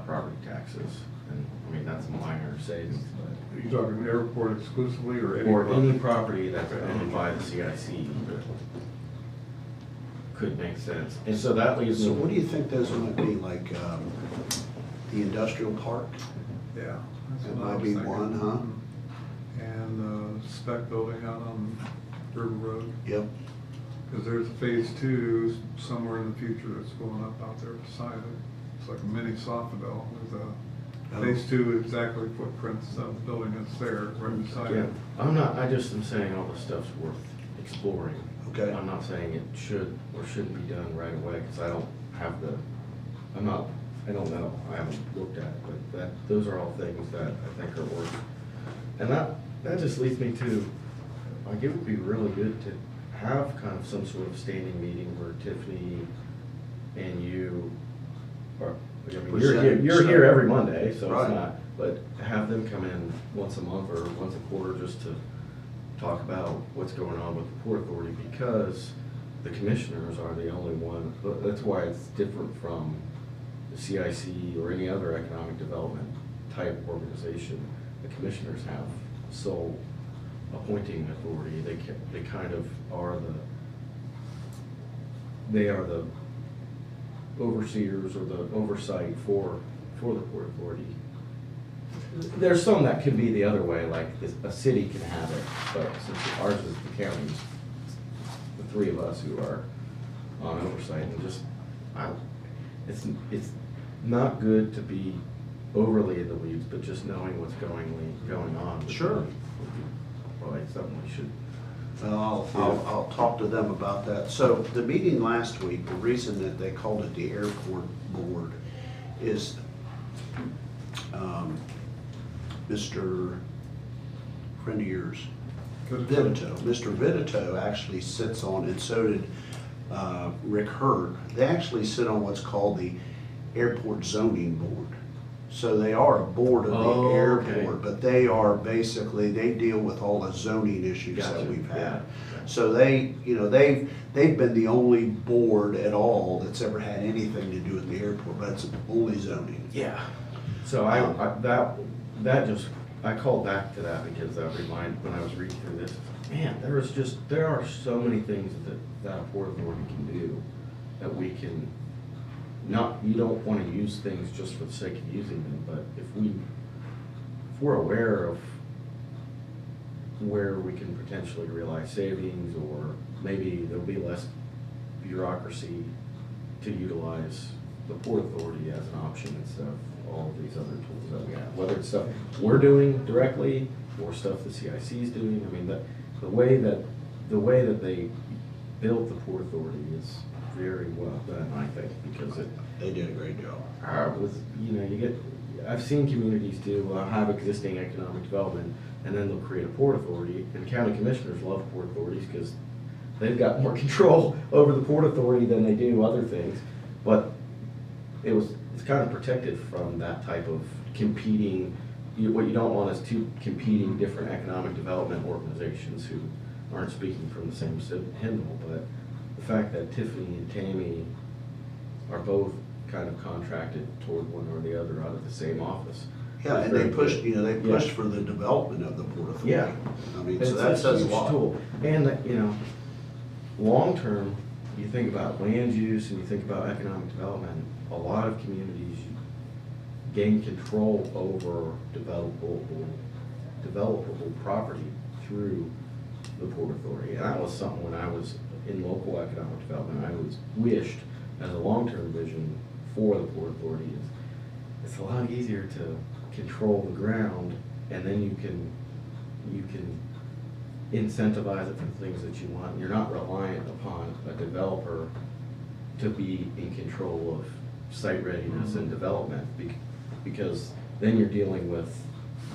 property taxes. And I mean, that's minor savings, but. Are you talking airport exclusively or any? Or property? any property that's owned by the CIC could make sense. And so that leaves me. so what do you think those might be, like, the industrial park? Yeah. that's That what I might was be thinking. one, huh? And the spec building out on River Road, Yep. because there's a phase 2 somewhere in the future that's going up out there beside it. It's like a mini Sofadel with a Phase two, exactly footprints of the building that's there, right beside Yeah, it. I just am saying all this stuff's worth exploring. Okay. I'm not saying it should or shouldn't be done right away, because I don't have the, I don't know, I haven't looked at it, but those are all things that I think are worth. And that just leads me to, like, it would be really good to have kind of some sort of standing meeting where Tiffany and you are, I mean, you're here every Monday, so Right. it's not, but have them come in once a month or once a quarter just to talk about what's going on with the Port Authority, because the commissioners are the only one, that's why it's different from the CIC or any other economic development type organization. The commissioners have sole appointing authority. They kind of are they are the overseers or the oversight for the Port Authority. There's some that could be the other way, like a city can have it, but since ours is the counties, the three of us who are on oversight, and just, it's not good to be overly in the weeds, but just knowing what's going on. would Sure. be probably something we should. I'll talk to them about that. So the meeting last week, the reason that they called it the airport board is, Mr. friend of yours, Vitito. Mr. Vitito actually sits on, and so did Rick Hurd. They actually sit on what's called the Airport Zoning Board. So they are a board of the Oh, okay. airport, but they are basically, they deal with all the zoning issues Gotcha, that we've yeah, had. okay. So they've been the only board at all that's ever had anything to do with the airport, but it's only zoning. Yeah. So I called back to that because that reminded, when I was reading through this, man, there are so many things that a Port Authority can do that we can, you don't want to use things just for the sake of using them, but if we're aware of where we can potentially realize savings, or maybe there'll be less bureaucracy to utilize the Port Authority as an option instead of all of these other tools that we have, whether it's stuff we're doing directly or stuff the CIC is doing. I mean, the way that they built the Port Authority is very well done, I think, because They did a great job. I've seen communities have existing economic development, and then they'll create a Port Authority, and county commissioners love Port Authorities because they've got more control over the Port Authority than they do other things. But it's kind of protected from that type of competing. What you don't want is two competing different economic development organizations who aren't speaking from the same hymnal. But the fact that Tiffany and Tammy are both kind of contracted toward one or the other out of the same office. Yeah, is and they very pushed, good. they pushed for the development of the Port Authority. Yeah. I mean, It's so that says a huge lot. tool. And, long-term, you think about land use and you think about economic development, a lot of communities gain control over developable property through the Port Authority. And that was something when I was in local economic development, I wished as a long-term vision for the Port Authority is it's a lot easier to control the ground, and then you can incentivize it for things that you want. You're not reliant upon a developer to be in control of site readiness and development, because then you're dealing with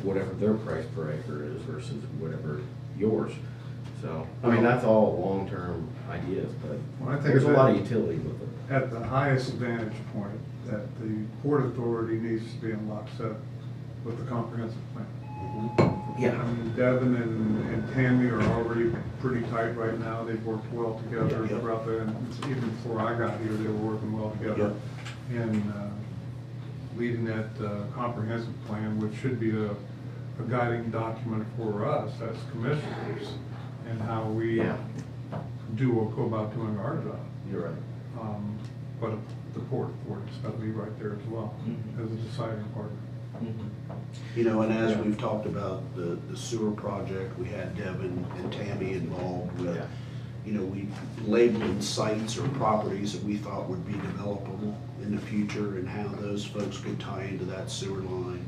whatever their price per acre is versus whatever yours. So, I mean, that's all long-term ideas, Well, I but think there's a lot of that- utility with it. At the highest vantage point, that the Port Authority needs to be in lockstep with the comprehensive plan. I mean, Devin and Tammy are already pretty tight right now. They've worked well together Yeah. throughout and even before I got here, they were working well together. And leading that comprehensive plan, which should be a guiding document for us as commissioners, and how we Yeah. go about doing our job. You're right. But the Port Authority's got to be right there as well, Mhm. as a deciding partner. And as Yeah. we've talked about the sewer project, we had Devin and Tammy involved with, Yeah. you know, we labeled sites or properties that we thought would be developable in the future and how those folks could tie into that sewer line.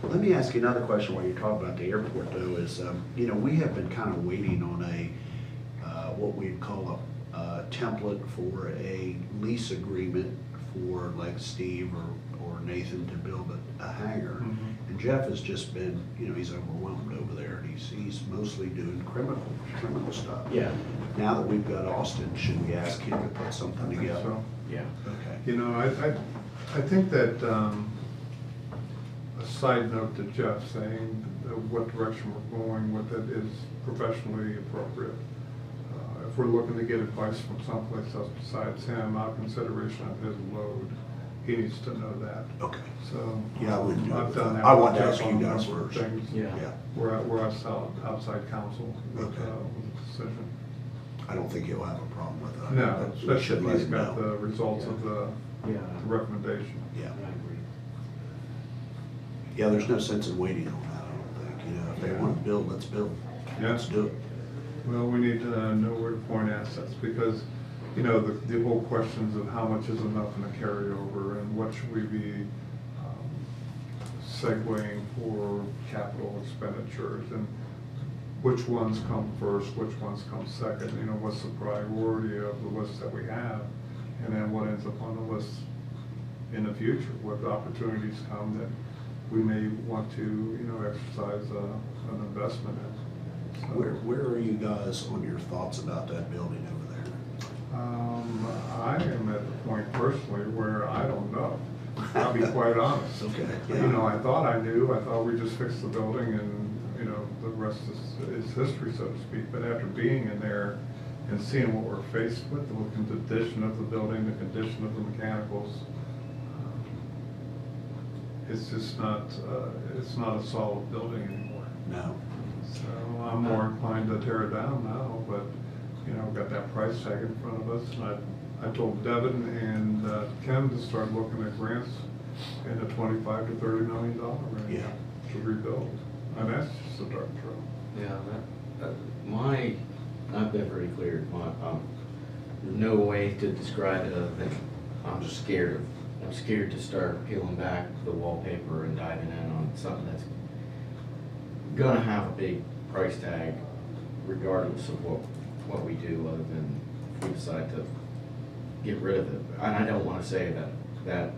Let me ask you another question while you're talking about the airport though, is, you know, we have been kind of waiting on what we'd call a template for a lease agreement for like Steve or Nathan to build a hangar. Mhm. And Jeff has just been, you know, he's overwhelmed over there. He's mostly doing criminal stuff. Yeah, Now that we've got Austin, should we ask him to put something I think together? so. yeah. Okay. You know, I think that, a side note to Jeff saying what direction we're going with it is professionally appropriate. If we're looking to get advice from someplace else besides him, out of consideration of his load, he needs to know that. Okay. So. Yeah, I wouldn't do it. I've done that. I wanted to with ask Jeff you on a guys number of first. things. Yeah. Yeah. We're outside counsel with, Okay. with the decision. I don't think he'll have a problem with that. No, but we should especially let if he's him got know. the results of the Yeah. recommendation. Yeah. I agree. Yeah, there's no sense in waiting on that, I don't think. You know, if they Yeah. want to build, let's build. Yeah. Let's do it. Well, we need to know where to point assets, because, you know, the whole questions of how much is enough in a carryover, and what should we be segueing for capital expenditures, and which ones come first, which ones come second, you know, what's the priority of the list that we have, and then what ends up on the list in the future, what opportunities come that we may want to, you know, exercise an investment in. So, Where are you guys on your thoughts about that building over there? I am at the point personally where I don't know. I'll be quite honest. Okay. You know, I thought I knew. I thought we just fixed the building and, you know, the rest is history, so to speak. But after being in there and seeing what we're faced with, the condition of the building, the condition of the mechanicals, it's just not, it's not a solid building anymore. No. So I'm more inclined to tear it down now, but, you know, got that price tag in front of us. And I told Devin and Ken to start looking at grants in the $25 to $30 million range Yeah. to rebuild. And that's just a dark throw. Yeah, I've been pretty clear, there's no way to describe it other than I'm just scared to start peeling back the wallpaper and diving in on something that's gonna have a big price tag regardless of what we do, other than if we decide to get rid of it. And I don't wanna say that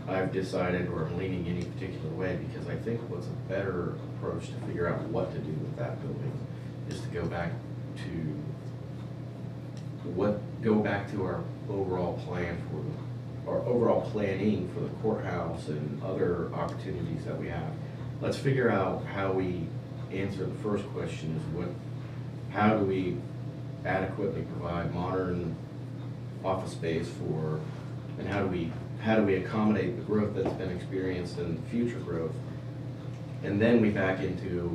I've decided or I'm leaning any particular way, because I think what's a better approach to figure out what to do with that building is to go back to our overall plan our overall planning for the courthouse and other opportunities that we have. Let's figure out how we answer the first question is how do we adequately provide modern office space and how do we accommodate the growth that's been experienced and future growth? And then we back into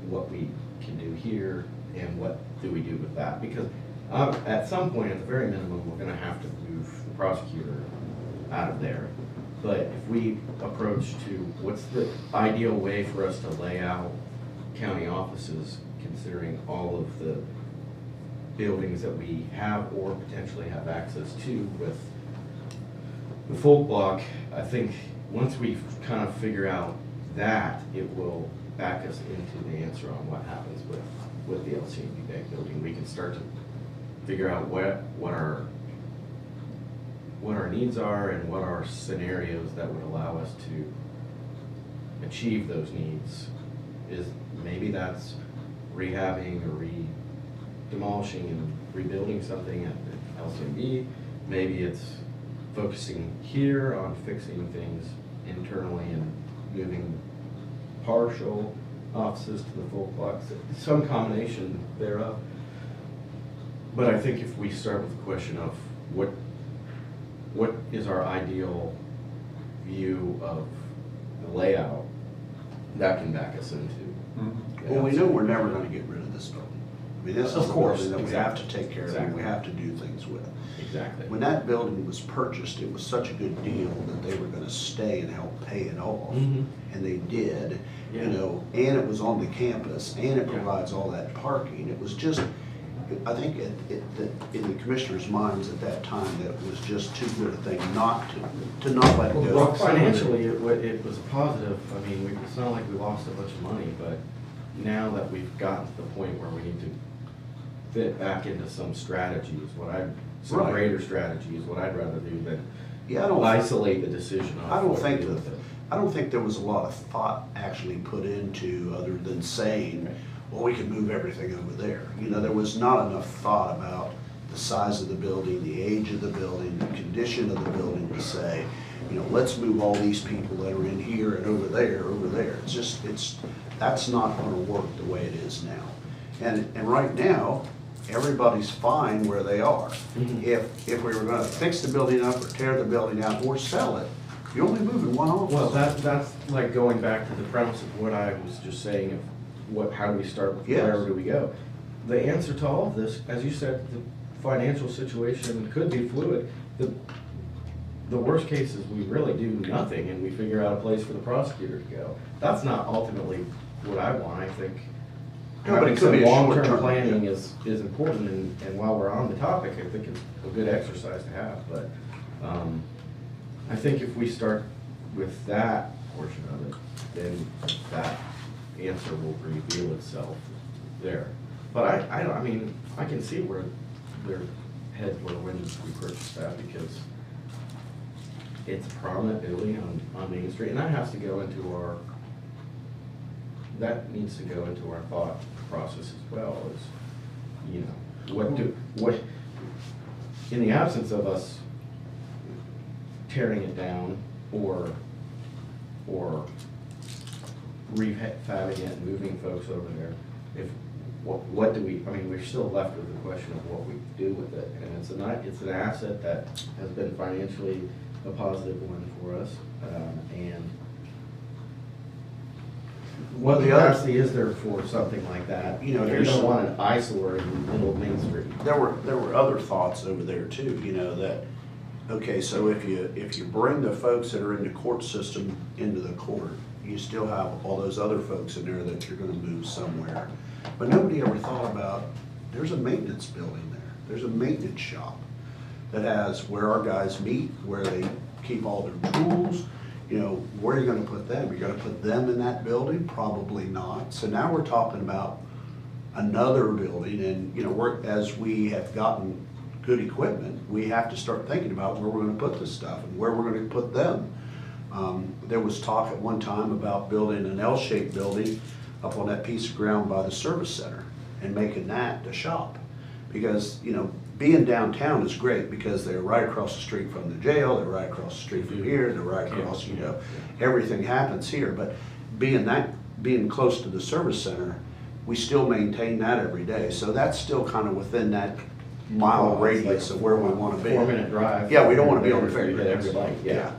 what we can do here and what do we do with that? Because at some point, at the very minimum, we're gonna have to move the prosecutor out of there. But if we approach to what's the ideal way for us to lay out county offices, considering all of the buildings that we have or potentially have access to with the Folk Block, I think once we kind of figure out that, it will back us into the answer on what happens with the LCMB Bank building. We can start to figure out what our needs are and what are scenarios that would allow us to achieve those needs. Maybe that's rehabbing or demolishing and rebuilding something at the LCMB. Maybe it's focusing here on fixing things internally and moving partial offices to the Folk Block, some combination thereof. But I think if we start with the question of what is our ideal view of the layout, that can back us into. Well, we know we're never gonna get rid of this building. I mean, this Of is the course, building that we have to exactly. take care of, and we have to do things with. Exactly. When that building was purchased, it was such a good deal that they were gonna stay and help pay it off. Mhm. And they did, Yeah. you know, and it was on the campus, and it Yeah. provides all that parking. It was just, I think that in the commissioners' minds at that time, that it was just too good a thing not to not let it Well, go. financially, it was a positive. I mean, it's not like we lost a bunch of money, but now that we've gotten to the point where we need to fit back into some strategy is what some Right. greater strategy is what I'd rather do than Yeah, I don't. isolate the decision on I don't what to think do that, with it. I don't think there was a lot of thought actually put into, other than saying, well, we can move everything over there. You know, there was not enough thought about the size of the building, the age of the building, the condition of the building to say, you know, let's move all these people that are in here and over there, over there. It's just, that's not gonna work the way it is now. And right now, everybody's fine where they are. Mhm. If we were gonna fix the building up or tear the building out or sell it, you're only moving one office. Well, that's like going back to the premise of what I was just saying of how do we start, Yes. where do we go? The answer to all of this, as you said, the financial situation could be fluid. The worst case is we really do nothing and we figure out a place for the prosecutor to go. That's not ultimately what I want. I think No, but it having could be some a long-term short-term, planning yeah. is important, and while we're on the topic, I think it's a good exercise to have, but, I think if we start with that portion of it, then that answer will reveal itself there. But I mean, I can see where their heads were when we purchased that, because it's a prominent building on Main Street, and that has to go into that needs to go into our thought process as well, as, you know, what, in the absence of us tearing it down or refabbing it and moving folks over there, what do we, I mean, we're still left with the question of what we do with it. And it's an asset that has been financially a positive one for us, and what the other- capacity is there for something like that? You know, You here's don't some- want an eyesore in the middle of Main Street. There were other thoughts over there too, you know, that, okay, so if you bring the folks that are in the court system into the court, you still have all those other folks in there that you're gonna move somewhere. But nobody ever thought about, there's a maintenance building there, there's a maintenance shop that has where our guys meet, where they keep all their tools. You know, where are you gonna put them? You're gonna put them in that building? Probably not. So now we're talking about another building, and, you know, as we have gotten good equipment, we have to start thinking about where we're gonna put this stuff and where we're gonna put them. There was talk at one time about building an L-shaped building up on that piece of ground by the service center and making that the shop. Because, you know, being downtown is great because they're right across the street from the jail, they're right across the street from here, they're right across, you know, everything happens here. But being close to the service center, we still maintain that every day. So that's still kind of within that mile Well, it's radius like of where we want to be. 4-minute drive. Yeah, we don't want to be on the You ferry. hit every light, yeah.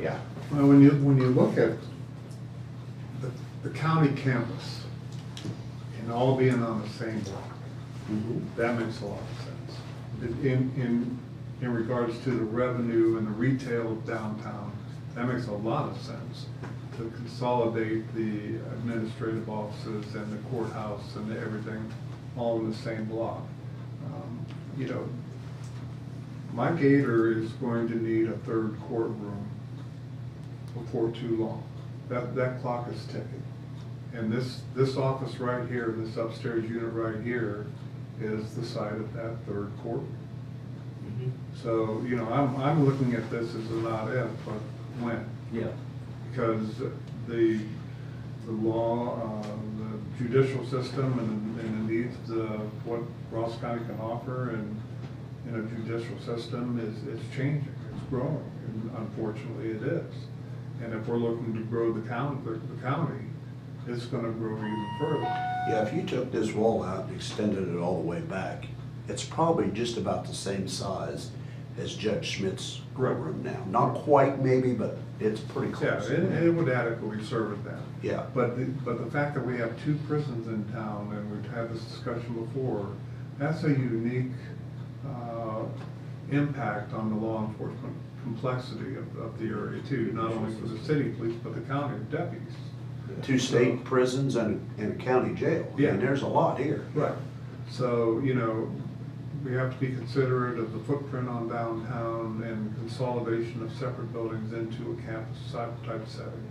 Well, when you look at the county campus and all being on the same block, Mhm. that makes a lot of sense. In regards to the revenue and the retail of downtown, that makes a lot of sense to consolidate the administrative offices and the courthouse and everything all in the same block. You know, my Gator is going to need a third courtroom before too long. That clock is ticking. And this office right here, this upstairs unit right here, is the site of that third court. Mhm. So, you know, I'm looking at this as a not if, but when. Yeah. Because the law, the judicial system and the needs of what Ross County can offer in a judicial system is changing, it's growing, and unfortunately it is. And if we're looking to grow the county, it's gonna grow even further. Yeah, if you took this wall out and extended it all the way back, it's probably just about the same size as Judge Schmidt's courtroom now. Not quite maybe, but it's pretty Yeah, close. and it would adequately serve it then. Yeah. But the fact that we have two prisons in town, and we've had this discussion before, that's a unique impact on the law enforcement complexity of the area too, not only for the city police, but the county deputies. 2 state prisons and a county jail. I Yeah. mean, there's a lot here. Right. So, you know, we have to be considerate of the footprint on downtown and consolidation of separate buildings into a campus type setting.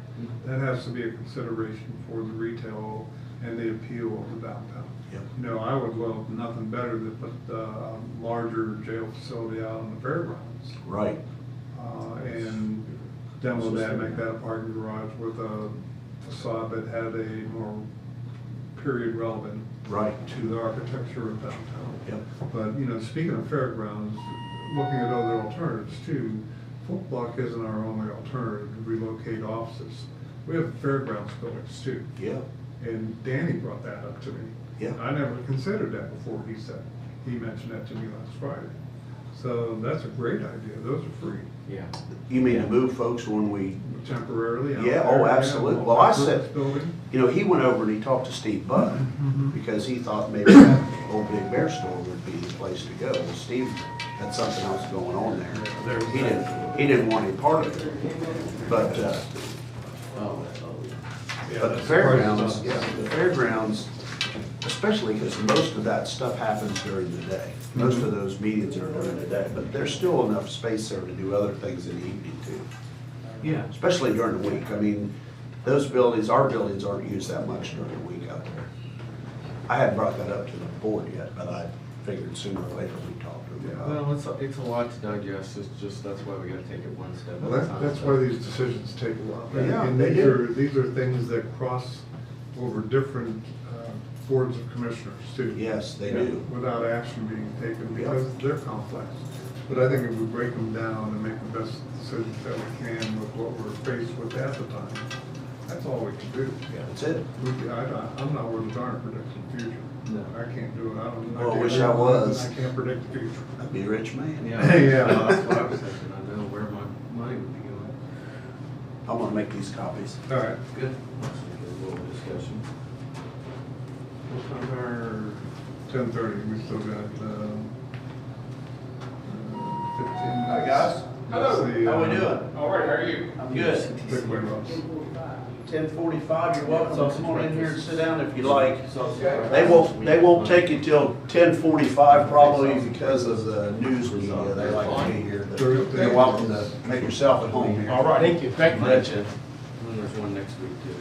That has to be a consideration for the retail and the appeal of the downtown. Yep. You know, I would love nothing better than put a larger jail facility out on the fairgrounds. Right. And demo that, make that a parking garage with a facade that had a more period relevant Right. to the architecture of downtown. Yep. But, you know, speaking of fairgrounds, looking at other alternatives too, Folk Block isn't our only alternative to relocate offices. We have fairgrounds buildings too. Yeah. And Danny brought that up to me. Yeah. I never considered that before he mentioned that to me last Friday. So that's a great idea. Those are free Yeah. You mean to move folks when we, temporarily. out Yeah, there, oh, absolutely. Well, I said- multipurpose building. you know, he went over and he talked to Steve Budd Mhm. because he thought maybe that old Big Bear store would be the place to go. Well, Steve had something else going on there. He didn't want any part of it. But, Yeah, but the that's fairgrounds, the price yeah, the fairgrounds, especially because most of that stuff happens during the day. Most of those meetings are during the day, but there's still enough space there to do other things in the evening too, Yeah. especially during the week. I mean, those buildings, our buildings aren't used that much during the week out there. I hadn't brought that up to the board yet, but I figured sooner or later we'd talk to them about it. Well, it's a lot to digest, it's just, that's why we gotta take it one step Well, at a time. that's why these decisions take a while. Yeah, And they these are things that cross over different boards of commissioners too. Yes, they Yeah, do. Without action being taken Yeah. because they're complex. But I think if we break them down and make the best decisions that we can with what we're faced with at the time, that's all we can do. Yeah, that's it. I'm not worth a darn predicting the future. No. I can't do it. I don't. Well, I can't wish do I it. was. I can't predict the future. I'd be a rich man. Yeah, Yeah. well, that's what I was thinking, I know where my money would be going. I'm gonna make these copies. All right. Good. Let's get a little discussion. What time are, 10:30, we still got 15 minutes. Hi, guys. That's the, How we doing? All right, how are you? I'm good. Big way, Ross. 10:45, you're welcome to come on in here and sit down if you like. They won't take you till 10:45 probably because of the news media, they like to be here. But you're welcome to make yourself at home here. All right. Thank you. Thank you. Betcha. and then there's one next week too.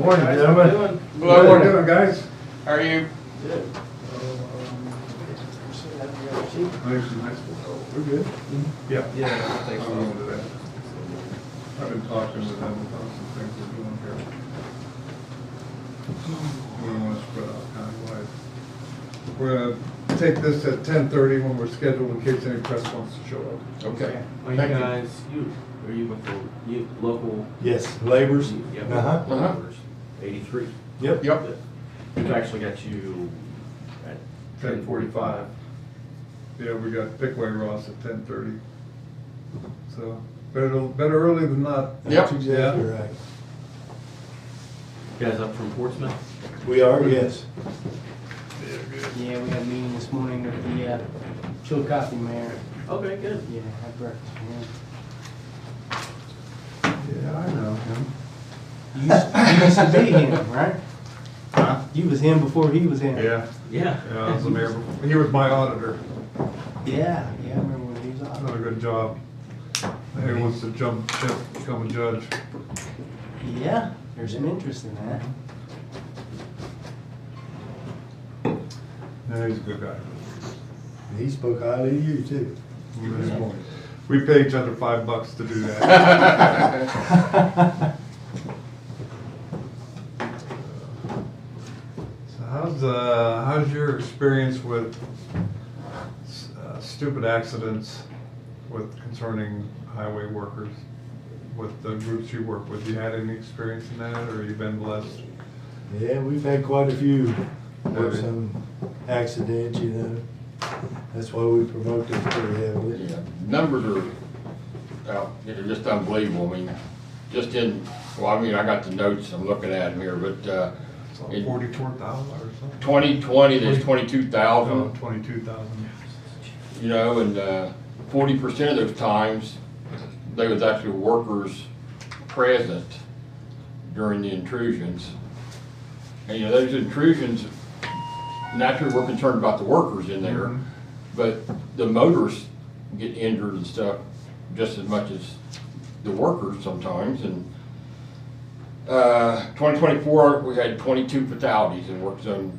Morning, gentlemen. How you doing, guys? How are you? Good. We're good. Yeah. Yeah, I think I'll go into that. I've been talking to them about some things we're doing here. We don't want to spread out kind of wide. We're gonna take this at 10:30 when we're scheduled in case any press wants to show up. Okay. Are you Thank you. guys, are you with the local? Yes, laborers. Yep. Uh-huh. Laborers, 83. Yep. Yep. We've actually got you at 10:45. Yeah, we got Pickway Ross at 10:30. So, better early than not. Yep. That's exactly right. You guys up from Portsmouth? We are, yes. Yeah, we had a meeting this morning with the Chillicothe mayor. Okay, good. Yeah, had breakfast with him. Yeah, I know him. You used to be him, right? Huh? You was him before he was him. Yeah, Yeah. I was the mayor before. He was my auditor. Yeah, I remember when he was Done on. a good job. He wants to jump ship, become a judge. Yeah, there's some interest in that. Yeah, he's a good guy. He spoke highly of you too. We pay each other $5 to do that. So how's your experience with stupid accidents concerning highway workers with the groups you work with? You had any experience in that, or you been blessed? Yeah, we've had quite a few, Have with you? some accidents, you know. That's why we promote them pretty heavily. Yeah, numbers are, they're just unbelievable. I mean, just in, well, I mean, I got the notes I'm looking at here, but, In 44,000 or something. 2020, there's 22,000. 22,000. You know, and 40% of those times, they was actually workers present during the intrusions. And, you know, those intrusions, naturally, we're concerned about the workers in there, Mhm. but the motorists get injured and stuff just as much as the workers sometimes. And 2024, we had 22 fatalities in work zone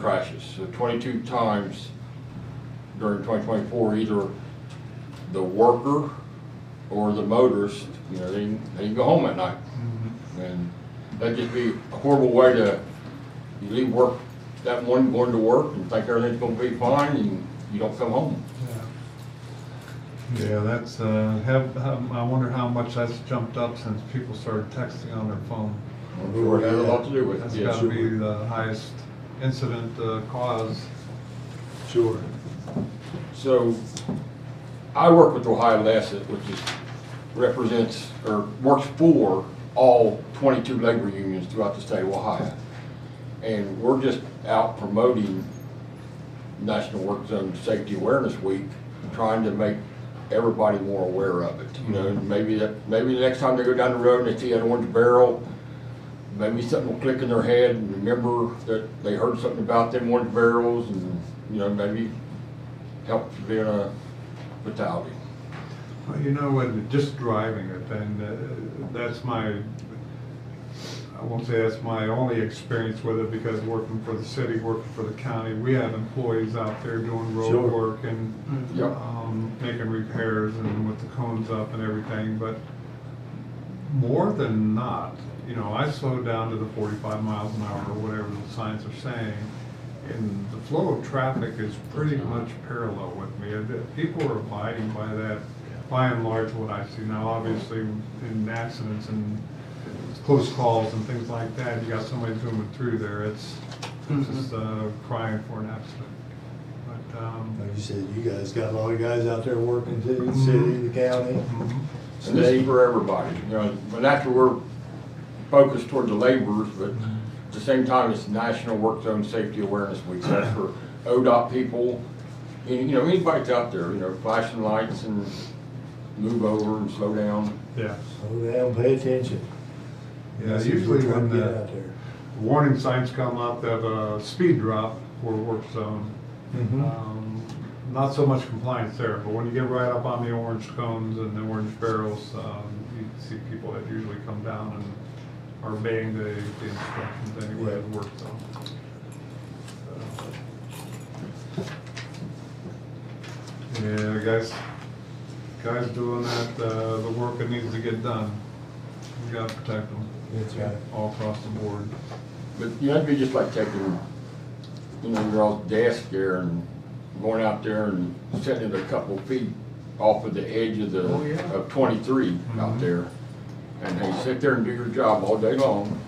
crashes. So 22 times during 2024, either the worker or the motorist, you know, they can go home at night. And that'd just be a horrible way to, you leave work that morning, going to work and think everything's gonna be fine, and you don't come home. Yeah, that's, I wonder how much that's jumped up since people started texting on their phone. I'm sure it has a lot to do with That's it, yes. gotta be the highest incident cause. Sure. So, I work with Ohio Lasset, which is, represents, or works for all 22 labor unions throughout the state of Ohio. And we're just out promoting National Work Zone Safety Awareness Week, trying to make everybody more aware of it. You know, maybe the next time they go down the road and they see that orange barrel, maybe something will click in their head and remember that they heard something about them orange barrels, and, you know, maybe help prevent a fatality. Well, you know, when just driving it, and that's my, I won't say that's my only experience with it, because working for the city, working for the county, we have employees out there doing road Sure. work and Yep. making repairs and with the cones up and everything, but more than not, you know, I slow down to the 45 miles an hour or whatever the signs are saying, and the flow of traffic is pretty much parallel with me. People are abiding by that, by and large, what I see. Now, obviously, in accidents and close calls and things like that, you got somebody zooming through there, it's just crying for an accident. But, Like you said, you guys got a lot of guys out there working too, the city, the county. And this is for everybody, you know, but after we're focused toward the laborers, but at the same time, it's National Work Zone Safety Awareness Week. So that's for ODOT people, and, you know, anybody's out there, you know, flashing lights and move over and slow down. yeah. Slow down, pay attention. Yeah, That's what usually we're trying when to get the out there. warning signs come up that speed drop for work zone, not so much compliance there, but when you get right up on the orange cones and the orange barrels, you see people that usually come down and are obeying the instructions anyway at work zone. Yeah, guys doing that, the work that needs to get done, we gotta protect them. That's right. All across the board. But you know, it'd be just like taking, you know, your old desk there and going out there and sitting it a couple feet off of the edge of the, Oh, yeah. of 23 out there. And they sit there and do your job all day long,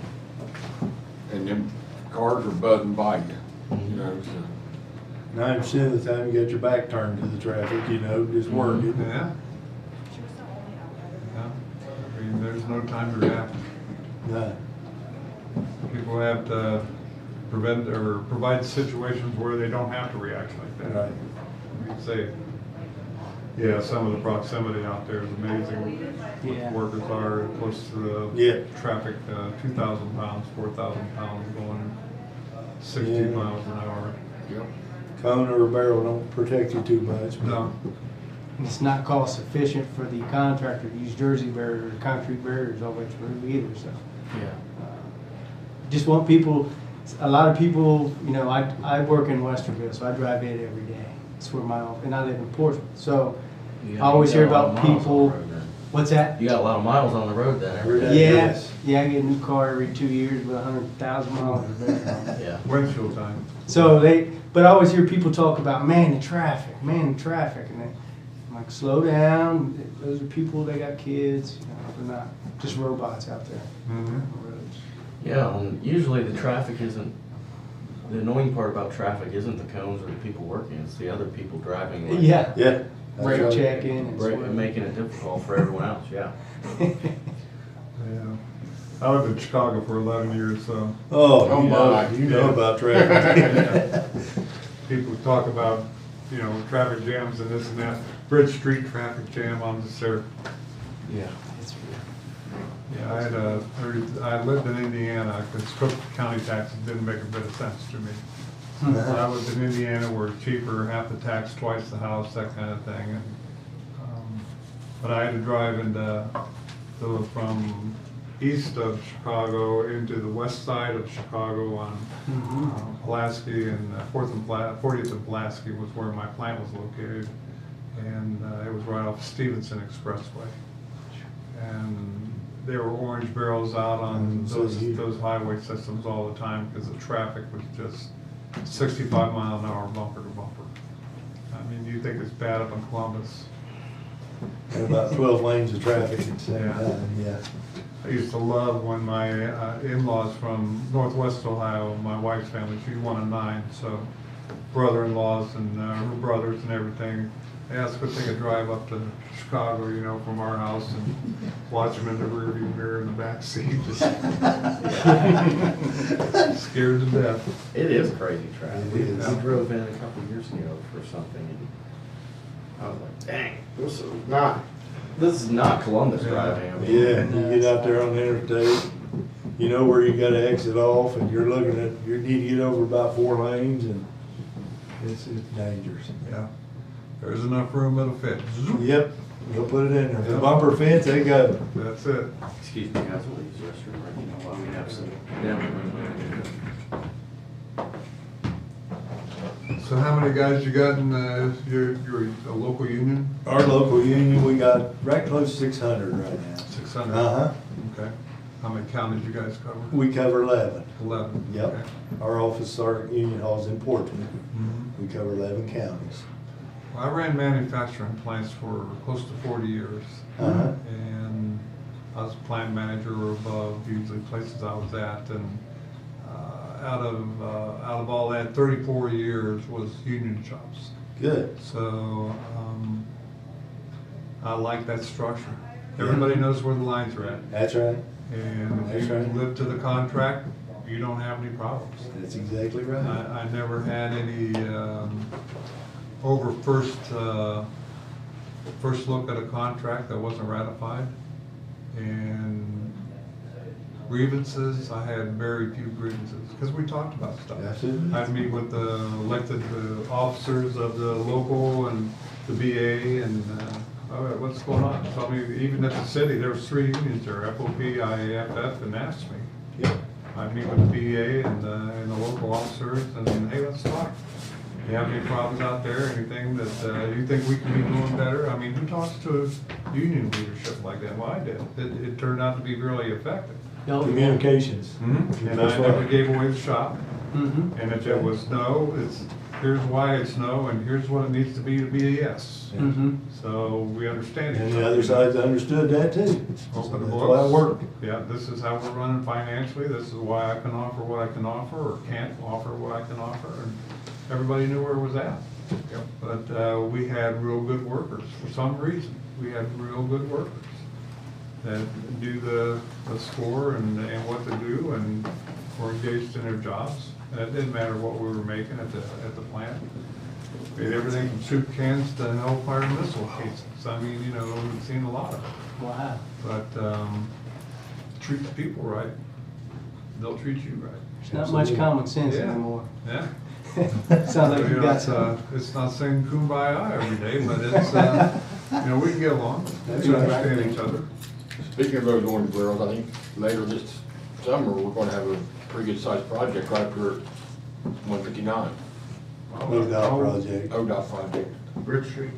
and them cars are buzzing by you, you know, so. 90% of the time, you got your back turned to the traffic, you know, just working. Yeah. Yeah. I mean, there's no time to react. No. People have to prevent or provide situations where they don't have to react like that. Right. You can say, yeah, some of the proximity out there is amazing. Yeah. Workers are close to the Yeah. traffic, 2,000 pounds, 4,000 pounds going 60 Yeah. miles an hour. Yep. Cone or a barrel don't protect you too much. but- No. It's not cost efficient for the contractor to use jersey barriers or concrete barriers all the way through either, so. Yeah. Just want people, a lot of people, you know, I work in Westerville, so I drive it every day. It's where and I live in Portsmouth, so You I got- always you hear got a lot about of miles on the people, road then. what's that? You got a lot of miles on the road then every day. Yeah, Yes. yeah, I get a new car every 2 years with 100,000 miles of it. Yeah. Windshield time. So but I always hear people talk about, man, the traffic, and I'm like, slow down. Those are people, they got kids, you know, they're not just robots out there Mhm. on the roads. Yeah, and usually the traffic isn't, the annoying part about traffic isn't the cones or the people working, it's the other people driving. Like, Yeah, Yeah. that's brake right. checking and break- swerving. making it difficult for everyone else, yeah. Yeah. I lived in Chicago for 11 years, so Oh, Oh, my. you know about traffic. people talk about, you know, traffic jams and this and that. Bridge Street traffic jam, I'm just there. Yeah. It's Yeah, I lived in Indiana, because Cook County taxes didn't make a bit of sense to me. I lived in Indiana where it's cheaper, half the tax, twice the house, that kind of thing. And, but I had to drive from east of Chicago into the west side of Chicago on Pulaski and 40th and Pulaski was where my plant was located. And it was right off Stevenson Expressway. And there were orange barrels out on those highway systems all the time because the traffic was just 65 mile an hour bumper to bumper. I mean, you think it's bad up in Columbus. And about 12 lanes of traffic at the same Yeah. time, yeah. I used to love when my in-laws from Northwest Ohio, my wife's family, she's one of 9, so brother-in-laws and her brothers and everything, they asked if they could drive up to Chicago, you know, from our house and watch them in the rearview mirror in the back seat. Just scared to death. It is crazy traffic. It is. We drove in a couple of years ago for something and I was like, dang, this is not Columbus Yeah. driving. I mean, Yeah, you get out there on the interstate, you know where you gotta exit off, and you're looking at, you need to get over about 4 lanes, and it's dangerous. Yeah, there's enough room, it'll fit. Zoop. Yep, they'll put it in there. The Yep. bumper fence, they got it. That's it. Excuse me, guys, we'll use the restroom right now while we have some demo. So how many guys you got in your a local union? Our local union, we got right close to 600 right now. 600. Uh-huh. Okay. How many counties you guys cover? We cover 11. 11. Yep. Okay. Our office, our union hall's in Portland. Mhm. We cover 11 counties. Well, I ran manufacturing plants for close to 40 years. Uh-huh. And I was plant manager or above, usually places I was at. And out of all that, 34 years was union shops. Good. So I like that structure. Everybody knows where the lines are at. That's right. And if you That's right. live to the contract, you don't have any problems. That's exactly right. I never had any, over first look at a contract that wasn't ratified. And grievances, I had very few grievances, because we talked about stuff. Absolutely. I'd meet with the elected officers of the local and the BA and, all right, what's going on? So I mean, even at the city, there was 3 unions there, FOP, IAFF, and AFSCME. Yep. I'd meet with the BA and the local officers and, hey, let's talk. You have any problems out there, anything that you think we can be doing better? I mean, who talks to union leadership like that? Well, I did. It turned out to be really effective. Communications. And That's I never right. gave away the shop. Mm-hmm. And if it was no, here's why it's no, and here's what it needs to be a yes. Mm-hmm. So we understand. And each the other. other side's understood that too. So Open the that's books. why it worked. Yeah, this is how we're running financially, this is why I can offer what I can offer, or can't offer what I can offer, and everybody knew where it was at. But we had real good workers, for some reason, we had real good workers that knew the score and what to do, and were engaged in their jobs. And it didn't matter what we were making at the plant. We had everything from soup cans to Hellfire missile cases. I mean, you know, we've seen a lot of it. Wow. But treat the people right, they'll treat you right. There's not much common sense Yeah. anymore. Yeah. Sounds like you know, got it's, some. it's not saying kumbaya every day, but it's, you know, we can get along. That's We right. understand each other. Speaking of those orange barrels, I think later this summer, we're gonna have a pretty good sized project right up here at 159, ODOT project. ODOT project. Bridge Street,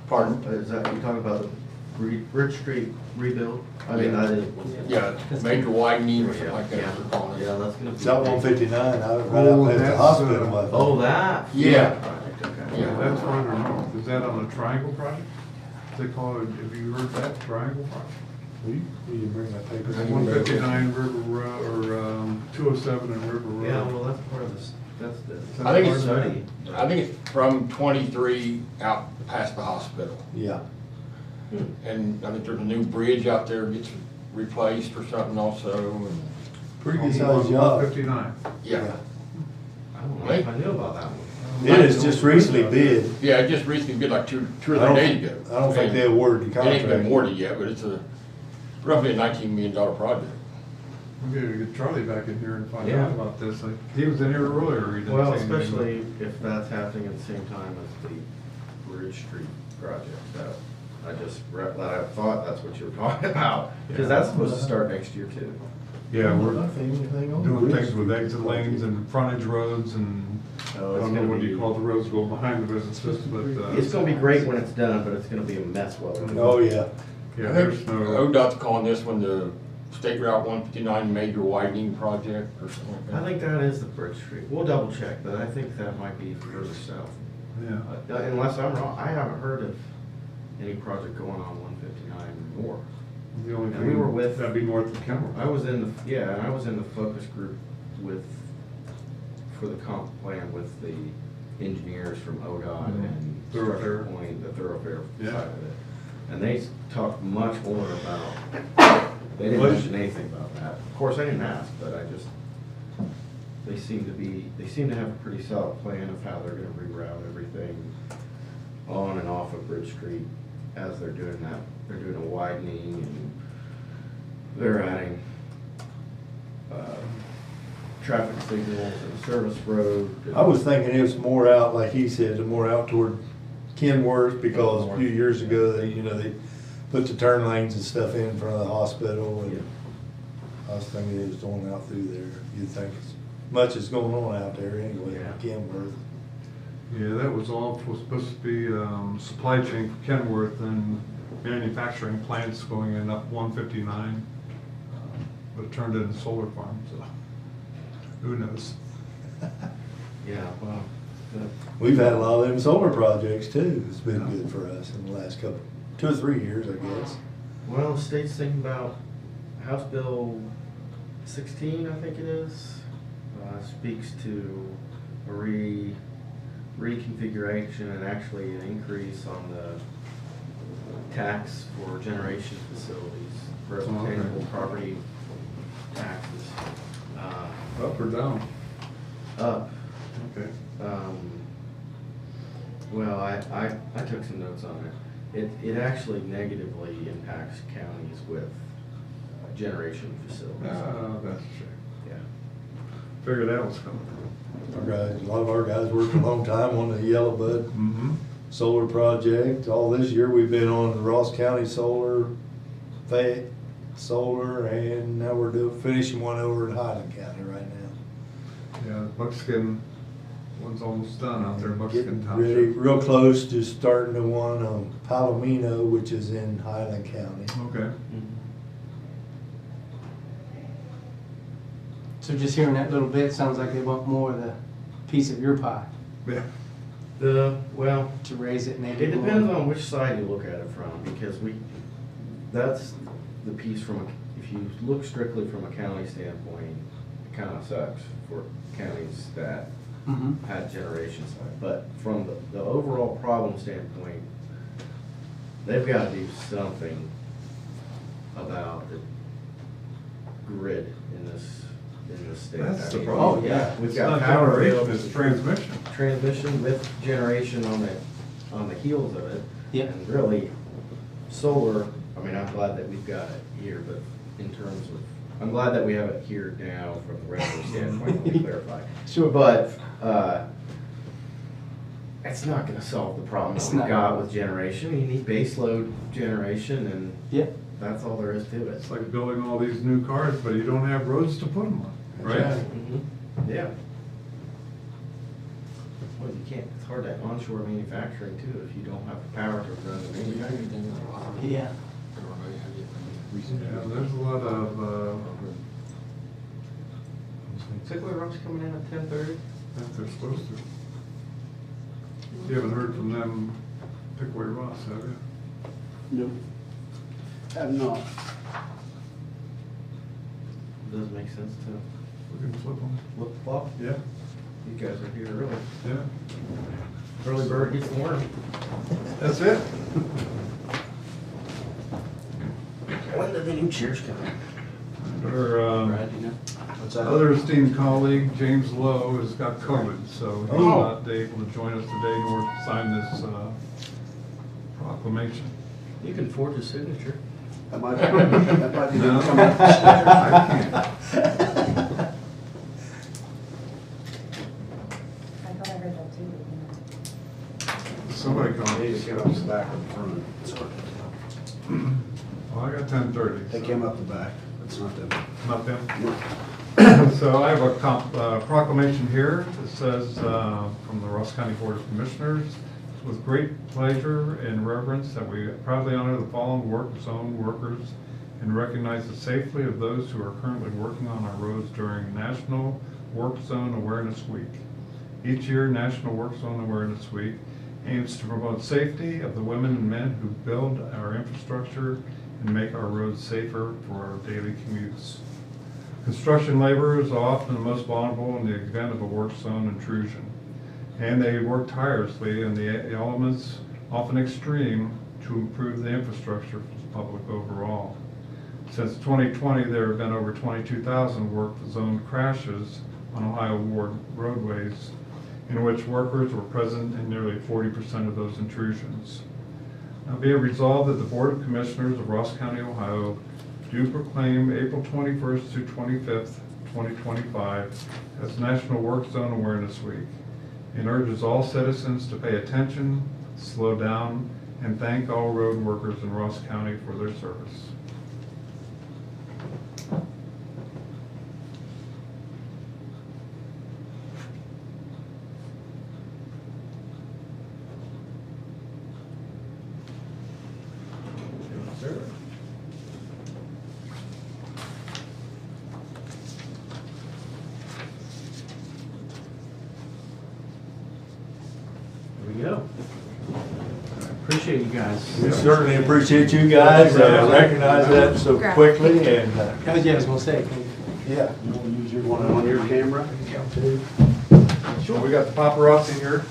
Pardon? is that, you talking about the Bridge Street rebuild? I mean, I didn't. Yeah, major widening or something like that, Yeah, as they're calling it. yeah, that's gonna be. It's out 159, right out Oh, at the that's, hospital. I think. Oh, that? Yeah. Project, okay. Yeah. That's further north. Is that on the Triangle Project? They call it, have you heard that, Triangle Project? Will you bring that paper? 159 River Road, or 207 and River Road. Yeah, well, that's part of this, that's the. I think it's, study. I think it's from 23 out past the hospital. Yeah. And I think there's a new bridge out there, gets replaced or something also, and, Pretty On good sized job. 159. yeah. I don't know if I knew about that one. It is just recently bid. Yeah, it just recently bid like two or I three don't- days ago. I don't think they awarded the It ain't been contract. awarded yet, but it's roughly a $19 million project. We gotta get Charlie back in here and find Yeah. out about this. Like, he was in here earlier. He didn't Well, say anything. especially if that's happening at the same time as the Bridge Street project, that I thought that's what you were talking about, because that's supposed to start next year too. Yeah, we're Anything on doing the things with bridge? exit lanes and frontage roads and, I Oh, it's don't know gonna what be- you call the roads go behind the businesses, but, It's gonna be great when it's done, but it's gonna be a mess while we're doing it. Oh, yeah. yeah, I there's think no, ODOT's calling this one the State Route 159 Major Widening Project or something like that. I think that is the Bridge Street. We'll double check, but I think that might be further south. yeah. Unless I'm wrong, I haven't heard of any project going on 159 more. The only And we were with- That'd be north of Kenmore. I was in the focus group for the comp plan with the engineers from ODOT and Thoroughfare. Structure Point, the thoroughfare Yeah. side of it. And they talked much more about, they didn't mention anything about that. Of course, I didn't ask, but they seem to have a pretty solid plan of how they're gonna reroute everything on and off of Bridge Street as they're doing that. They're doing a widening and they're adding, traffic signals and service road. I was thinking it was more out, like he said, more out toward Kenworth, because a few years ago, they put the turn lanes and stuff in front of the hospital, Yeah. and I was thinking it was going out through there. You'd think as much is going on out there anyway, in Yeah. Kenworth. Yeah, that was supposed to be, supply chain for Kenworth and manufacturing plants going in up 159. But it turned into solar farm, so who knows? Yeah, well, We've had a lot of them solar projects too. It's been good for us in the last 2 or 3 years, I guess. well, the state's thinking about House Bill 16, I think it is, speaks to a reconfiguration and actually an increase on the tax for generation facilities, for Oh, okay. tangible property taxes, Up or down? up. Okay. Well, I took some notes on it. It actually negatively impacts counties with generation facilities. That's a shame. Yeah. Figured that was coming. Our guys, a lot of our guys worked a long time on the Yellow Bud Mm-hmm. solar project. All this year, we've been on the Ross County Solar, Fayette Solar, and now we're finishing one over in Highland County right now. Yeah, Buckskin, one's almost done out there, Buckskin Getting ready, Township. real close to starting the one on Palomino, which is in Highland County. Okay. So just hearing that little bit, sounds like they want more of the piece of your pie Yeah. Well, to raise it and make it it more. depends on which side you look at it from, because that's the piece if you look strictly from a county standpoint, it kind of sucks for counties that Mhm. had generation side. But from the overall problem standpoint, they've got to do something about the grid in this state. That's I the mean, problem. Oh, yeah, we've It's got not power generation, available. it's transmission. Transmission with generation on the heels of it. Yep. And really, solar, I mean, I'm glad that we've got it here, but in terms of, I'm glad that we have it here now from the revenue standpoint, let me clarify. Sure. But, it's not gonna solve the problem It's that we've not. got with generation. You need base load generation, and Yep. that's all there is to it. It's like building all these new cars, but you don't have roads to put them on, right? Yeah. Well, you can't, it's hard to onshore manufacturing too, if you don't have the power to run the manufacturing. Yeah. Yeah, there's a lot of, Sickler Rock's coming in at 10:30. if they're supposed to. You haven't heard from them, Pickaway Ross, have you? No. Have not. Does make sense to We can flip them. look the clock. Yeah, You guys are here early. yeah. Early bird gets the worm. That's it. When did the new chairs come in? Our Brad, you know? What's that? other esteemed colleague, James Lowe, has got COVID, so he's not able to join us today nor sign this proclamation. You can forge a signature. That might be No. coming up. I can't. I thought I heard that too. Somebody call me. Get up the back or the front. Well, I got 10:30. They so- came up the back. It's not them. Not them? So I have a proclamation here that says, from the Ross County Board of Commissioners, with great pleasure and reverence that we proudly honor the following work zone workers and recognize the safety of those who are currently working on our roads during National Work Zone Awareness Week. Each year, National Work Zone Awareness Week aims to promote safety of the women and men who build our infrastructure and make our roads safer for our daily commutes. Construction laborers are often the most vulnerable in the event of a work zone intrusion, and they work tirelessly in the elements, often extreme, to improve the infrastructure for the public overall. Since 2020, there have been over 22,000 work zone crashes on Ohio Ward roadways, in which workers were present in nearly 40% of those intrusions. Now be it resolved that the Board of Commissioners of Ross County, Ohio do proclaim April 21st through 25th, 2025 as National Work Zone Awareness Week and urges all citizens to pay attention, slow down, and thank all road workers in Ross County for their service. There we go. Appreciate you guys. We certainly appreciate you guys, recognize that so quickly and, That was, yeah, I was gonna say. yeah. You want to use your one on your camera? So we got the paparazzi here.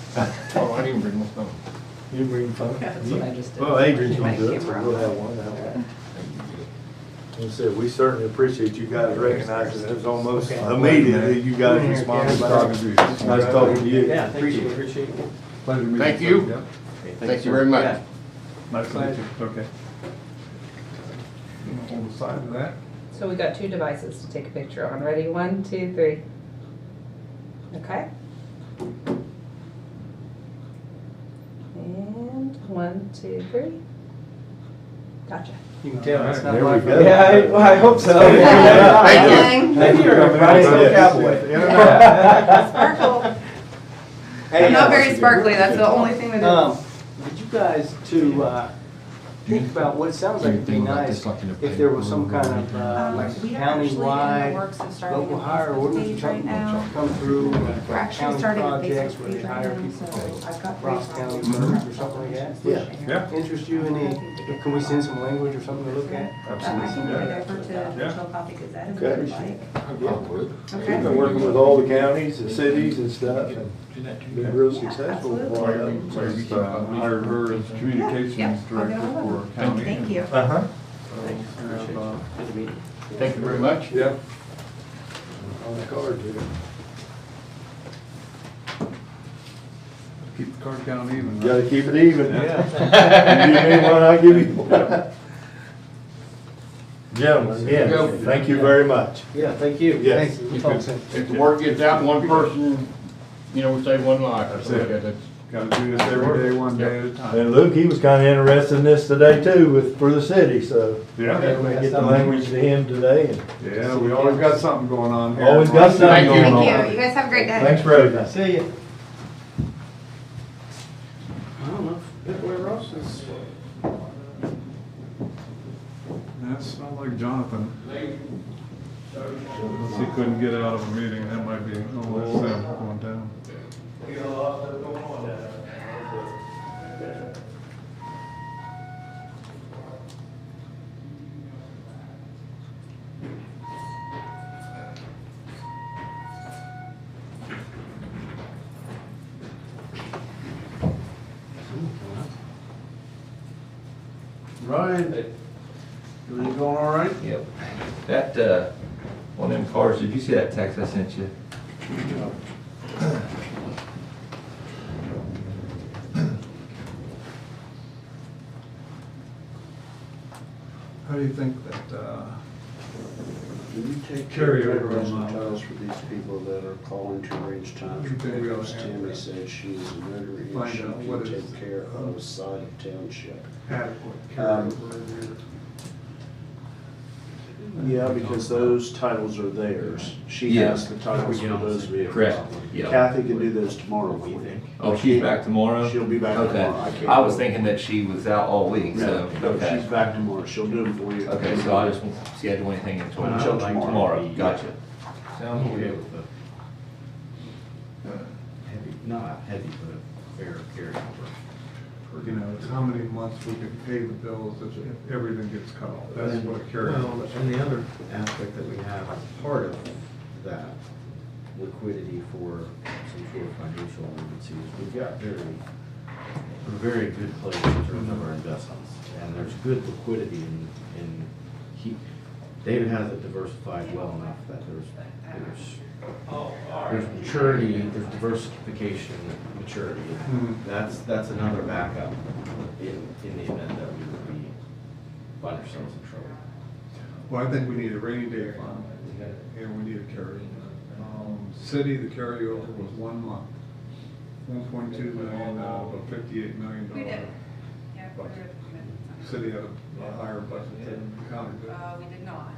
Oh, I didn't bring my phone. You bring the phone? That's what I just did. Well, Adrian's gonna My do it, so camera. we'll have one now. Like I said, we certainly appreciate you guys recognizing it. It was almost immediately you guys responded back. Nice talking to you. Yeah, appreciate it. Pleasure meeting Thank you. Yep. Thank you very much. Yeah. Nice to meet you. Okay. Hold the side of that. So we got two devices to take a picture on. Ready? 1, 2, 3. Okay. And 1, 2, 3. Gotcha. You can tell it's not There we my go. phone. Yeah, well, I hope so. Thank Thank you, everybody. Sparkle. Hey, I'm not very sparkly. That's the only thing that is. Did you guys think about what it sounds like it'd be nice if there was some kind of like We are actually in the countywide works of starting a local hire Facebook ordinance or page right something now. come through We're actually county starting a projects Facebook where they page hire right now, people so from I've got Ross three County files. firms or something like that? Yeah. Yeah. Interest you any, can we send some language or something to look at? I can get it over to Yeah. the Chillicothe Gazette if Okay. you'd like. I would. We've been working with all the counties and cities and stuff and been real successful. absolutely. So you just hired her as communications Yeah, I'll director get a hold for of it. county. Thank you. Uh-huh. Good to meet you. Thank you very much. Yeah. On the card, dude. Keep the card count even. right? Gotta keep it even. Yeah. You give me one, I'll give you one. Gentlemen, again, thank you very much. Yeah, thank you. Yes. Thank you. If Talk it- soon. if the word gets out, one person, you know, we save one life. That's So, it. yeah, that's- Gotta do this every day, one day at a time. And Luke, he was kinda interested in this today too, for the city, so. Yeah. We're gonna get the language to him today and. Yeah, we always got something going on here. Always got something Thank you. going on. Thank you. You guys have a great day. Thanks for everything. See ya. I don't know if Pitway Ross is. That smelled like Jonathan. Unless he couldn't get out of a meeting, that might be, oh, that's Sam going down. Ryan, Everything going all right? Yep. That, one of them cars, did you see that text I sent you? How do you think that, Can you take Carry care of over resident on, titles for these people that are calling to arrange times You for think we ought pickups? to have Tammy that? said she's a notary and Find she out can what is- take care of side of township. adequate Um, carryover every year? Yeah, because those titles are theirs. She Yeah. has the titles for those vehicles. Correct, yeah. Kathy can do those tomorrow for you. Oh, she's back tomorrow? She'll be back Okay. tomorrow. I can't I was go. thinking that she was out all week, so, No, okay. she's back tomorrow. She'll do them for you. Okay, so I just won't schedule anything until Well, I would like to tomorrow. be- Gotcha. I'm Sounds okay good. with the heavy, not heavy, but fair carryover. You know, it's how many months we can pay the bills if everything gets cut off. That's what a carryover is. And the other aspect that we have as part of that liquidity for some sort of financial emergencies, we've got a very good place in terms of our investments. And there's good liquidity in David has it diversified well enough that there's maturity, there's diversification, maturity. Mhm. That's another backup in the event that we would find ourselves in trouble. Well, I think we need a rainy day fund, and we need a carryover. City, the carryover was 1 month, 1.2 million out of a $58 million We did. budget. City had a higher budget than the county did. We did not.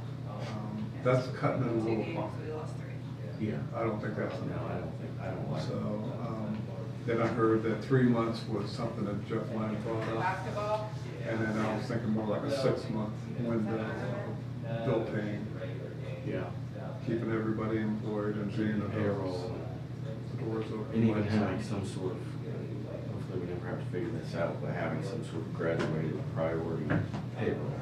That's cutting it a Two little games, far. we lost 3. Yeah. I don't think that's No, enough. I don't like So, it. then I heard that 3 months was something that Jeff Lang brought up. Basketball? And then I was thinking more like a 6-month window of bill paying, Yeah. keeping everybody employed and paying the bills. Payroll. The doors open. And even lights having on. some sort of, hopefully we never have to figure this out, but having some sort of graduated priority payroll.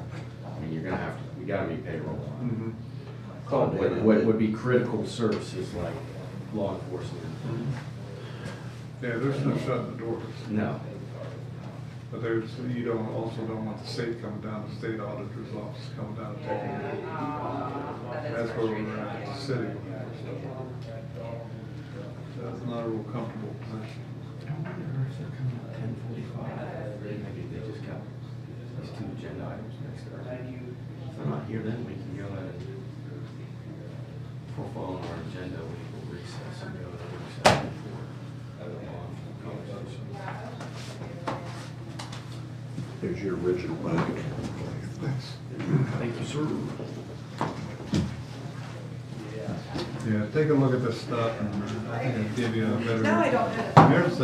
I mean, you gotta be payroll. Mhm. What would be critical services like law enforcement? Yeah, there's no shutting the doors. No. But there's, you also don't want the state coming down, the state auditor's office coming down and taking it. That's where we're at, the city. That's not a real comfortable position. I wonder if they're coming at 10:45. Maybe they just got these 2 agenda items next to it. If I'm not here, then we can go ahead and, before following our agenda, we will recess and go to the work session for a long conversation. There's your original back. Thanks. Thank you, sir. Yeah, take a look at this stuff and I think it'll give you a better. No, I don't. There's,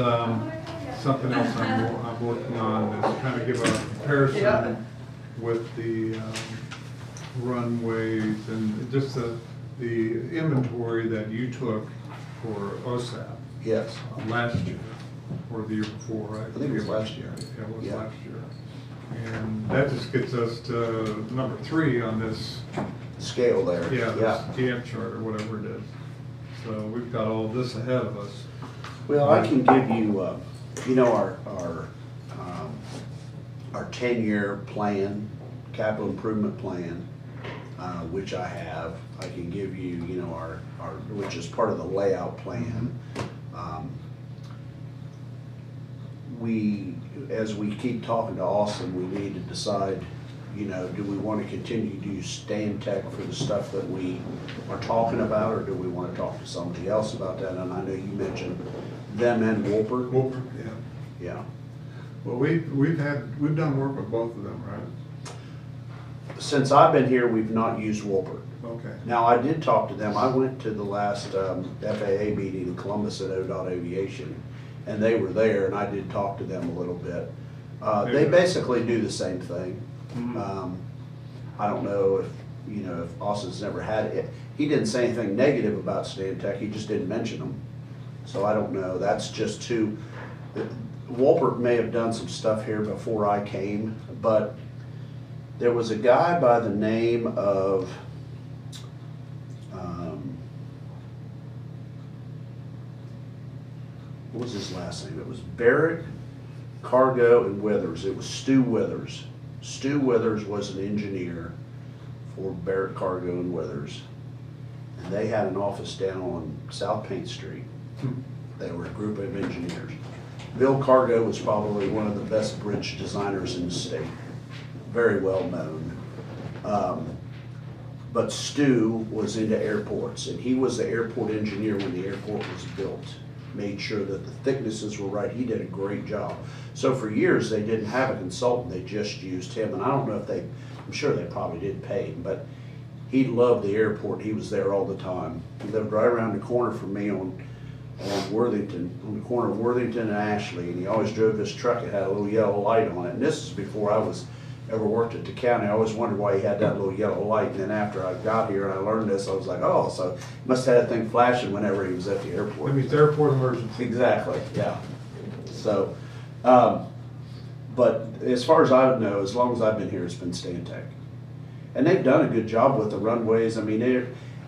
something else I'm working on that's kind of give a comparison with the, runways and just the inventory that you took for OSAP Yes. last year or the year before, right? I think it was last year. Yeah, it was Yeah. last year. And that just gets us to number 3 on this, Scale there. yeah, this Gantt chart or whatever it is. So we've got all this ahead of us. Well, I can give you, our 10-year plan, capital improvement plan, which I have. I can give you, our, which is part of the layout plan. As we keep talking to Austin, we need to decide, do we want to continue to use Stan Tech for the stuff that we are talking about, or do we want to talk to somebody else about that? And I know you mentioned them and Wolpert. Wolpert, yeah. Yeah. Well, we've done work with both of them, right? Since I've been here, we've not used Wolpert. Okay. Now, I did talk to them. I went to the last FAA meeting in Columbus at ODOT Aviation, and they were there, and I did talk to them a little bit. They basically do the same thing. Mhm. I don't know if Austin's never had it. He didn't say anything negative about Stan Tech, he just didn't mention them. So I don't know, that's just too, Wolpert may have done some stuff here before I came, but there was a guy by the name of, what was his last name? It was Barrett, Cargo, and Withers. It was Stu Withers. Stu Withers was an engineer for Barrett Cargo and Withers. And they had an office down on South Paint Street. They were a group of engineers. Bill Cargo was probably one of the best bridge designers in the state, very well known. But Stu was into airports, and he was the airport engineer when the airport was built. Made sure that the thicknesses were right. He did a great job. So for years, they didn't have a consultant, they just used him. And I don't know if they, I'm sure they probably did pay him, but he loved the airport. He was there all the time. He lived right around the corner from me on Worthington, on the corner of Worthington and Ashley, and he always drove his truck. It had a little yellow light on it. And this is before I ever worked at the county. I always wondered why he had that little yellow light. And then after I got here and I learned this, I was like, oh, so he must have had that thing flashing whenever he was at the airport. That means airport emergency. Exactly, yeah. So, but as far as I know, as long as I've been here, it's been Stantec. And they've done a good job with the runways. I mean,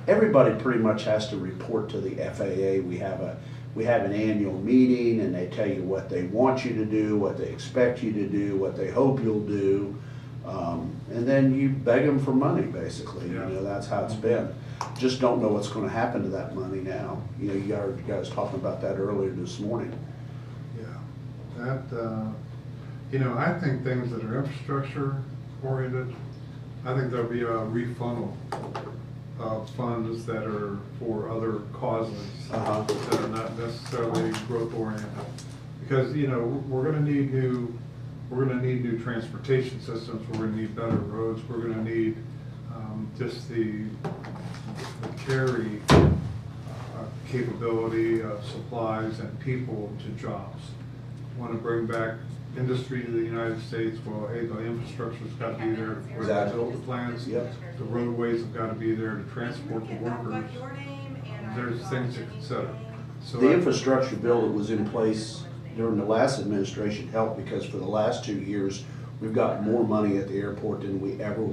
everybody pretty much has to report to the FAA. We have an annual meeting, and they tell you what they want you to do, what they expect you to do, what they hope you'll do. And then you beg them for money, basically. Yeah. You know, that's how it's been. Just don't know what's going to happen to that money now. You know, you heard you guys talking about that earlier this morning. Yeah, that, you know, I think things that are infrastructure oriented, I think there'll be a refunnel of funds that are for other causes Uh-huh. that are not necessarily growth oriented. Because, you know, we're gonna need new transportation systems, we're gonna need better roads, we're gonna need just the carry capability of supplies and people to jobs. Want to bring back industry to the United States, well, hey, the infrastructure's got to be there to Exactly. build the plants. Yep. The roadways have got to be there to transport the workers. There's things to consider. So The infrastructure bill that was in place during the last administration helped because for the last 2 years, we've got more money at the airport than we ever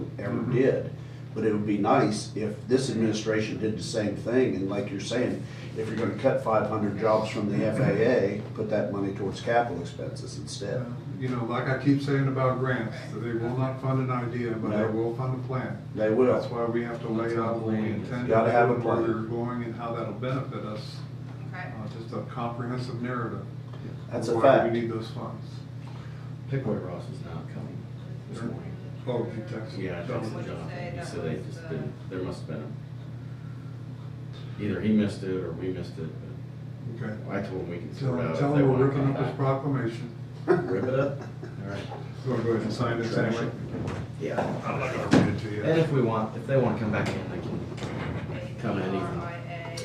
did. But it would be nice if this administration did the same thing, and like you're saying, if you're gonna cut 500 jobs from the FAA, put that money towards capital expenses instead. You know, like I keep saying about grants, that they will not fund an idea, but they No. will fund a plan. They will. That's why we have to lay out what we intend to Gotta have a do, where plan. we're going, and how that'll benefit us. Okay. Just a comprehensive narrative. That's of a why fact. we need those funds. Pickaway Ross is not coming this morning. Oh, you texted. Yeah, I John. texted John. He said they just didn't, there must have been either he missed it or we missed it, Okay. but I told him we can sort it out. Tell if they him we're wanna ripping come up his back. proclamation. Rip it up? All right. You wanna go ahead and sign this anyway? Yeah. I'm not gonna read it to you. And if they wanna come back in, they can come in even.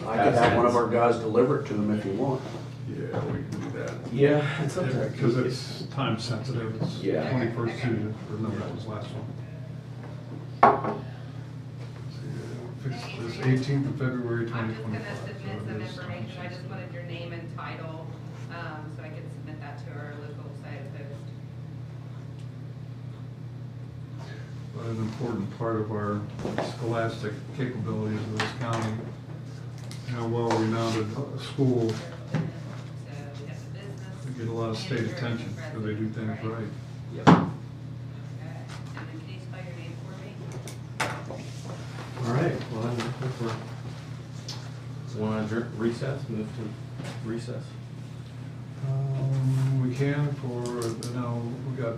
I could have one of our guys deliver it to them if you want. Yeah, we can do that. Yeah, it's up there. Because it's time sensitive, it's Yeah. 21st Tuesday, or no, that was last one. It's 18th of February I'm just 2025. gonna submit so some it is time information, I just sensitive. wanted your name and title, so I can submit that to our local site post. But an important part of our scholastic capabilities of this county, how well renowned a school, So we have the business. they get a lot of state manager, attention because they do things president, right. Yep. Okay, and then can you spell your name for me? All right, well, I'm looking for, want to recess, move to recess? We can we got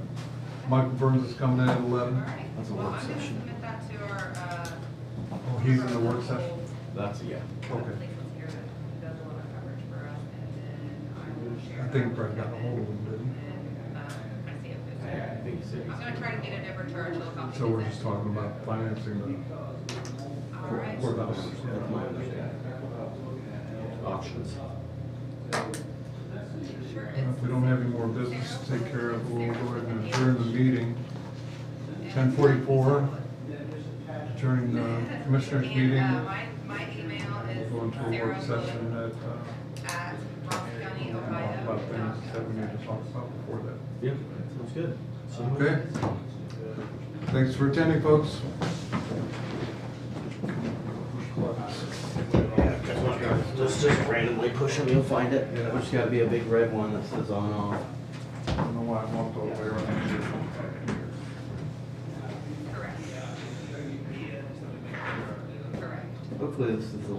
Michael Burns is coming in at 11. All right, That's a well, work I'm gonna session. submit that to our, Oh, he's in the work session? That's, yeah. Okay. places here that does a lot of coverage for us, and then I will share. I think Brett got a hold of him, didn't he? And, I see it. I think he said I'm gonna try to get it over to our telecom. So we're just talking about financing the All right. courthouse. That's my understanding. Auctions. Sure, If we don't have any more business to take care of, we'll go ahead and adjourn the meeting. 10:44, adjourning the commissioners meeting. My email is We'll go into a work session at Ross County, Ohio. about things that we need to talk about before that. Yeah, sounds good. Okay? Thanks for attending, folks. Just randomly push them, you'll find it. There's gotta be a big red one that says on off. I don't know why I walked all the way around here. hopefully this is the last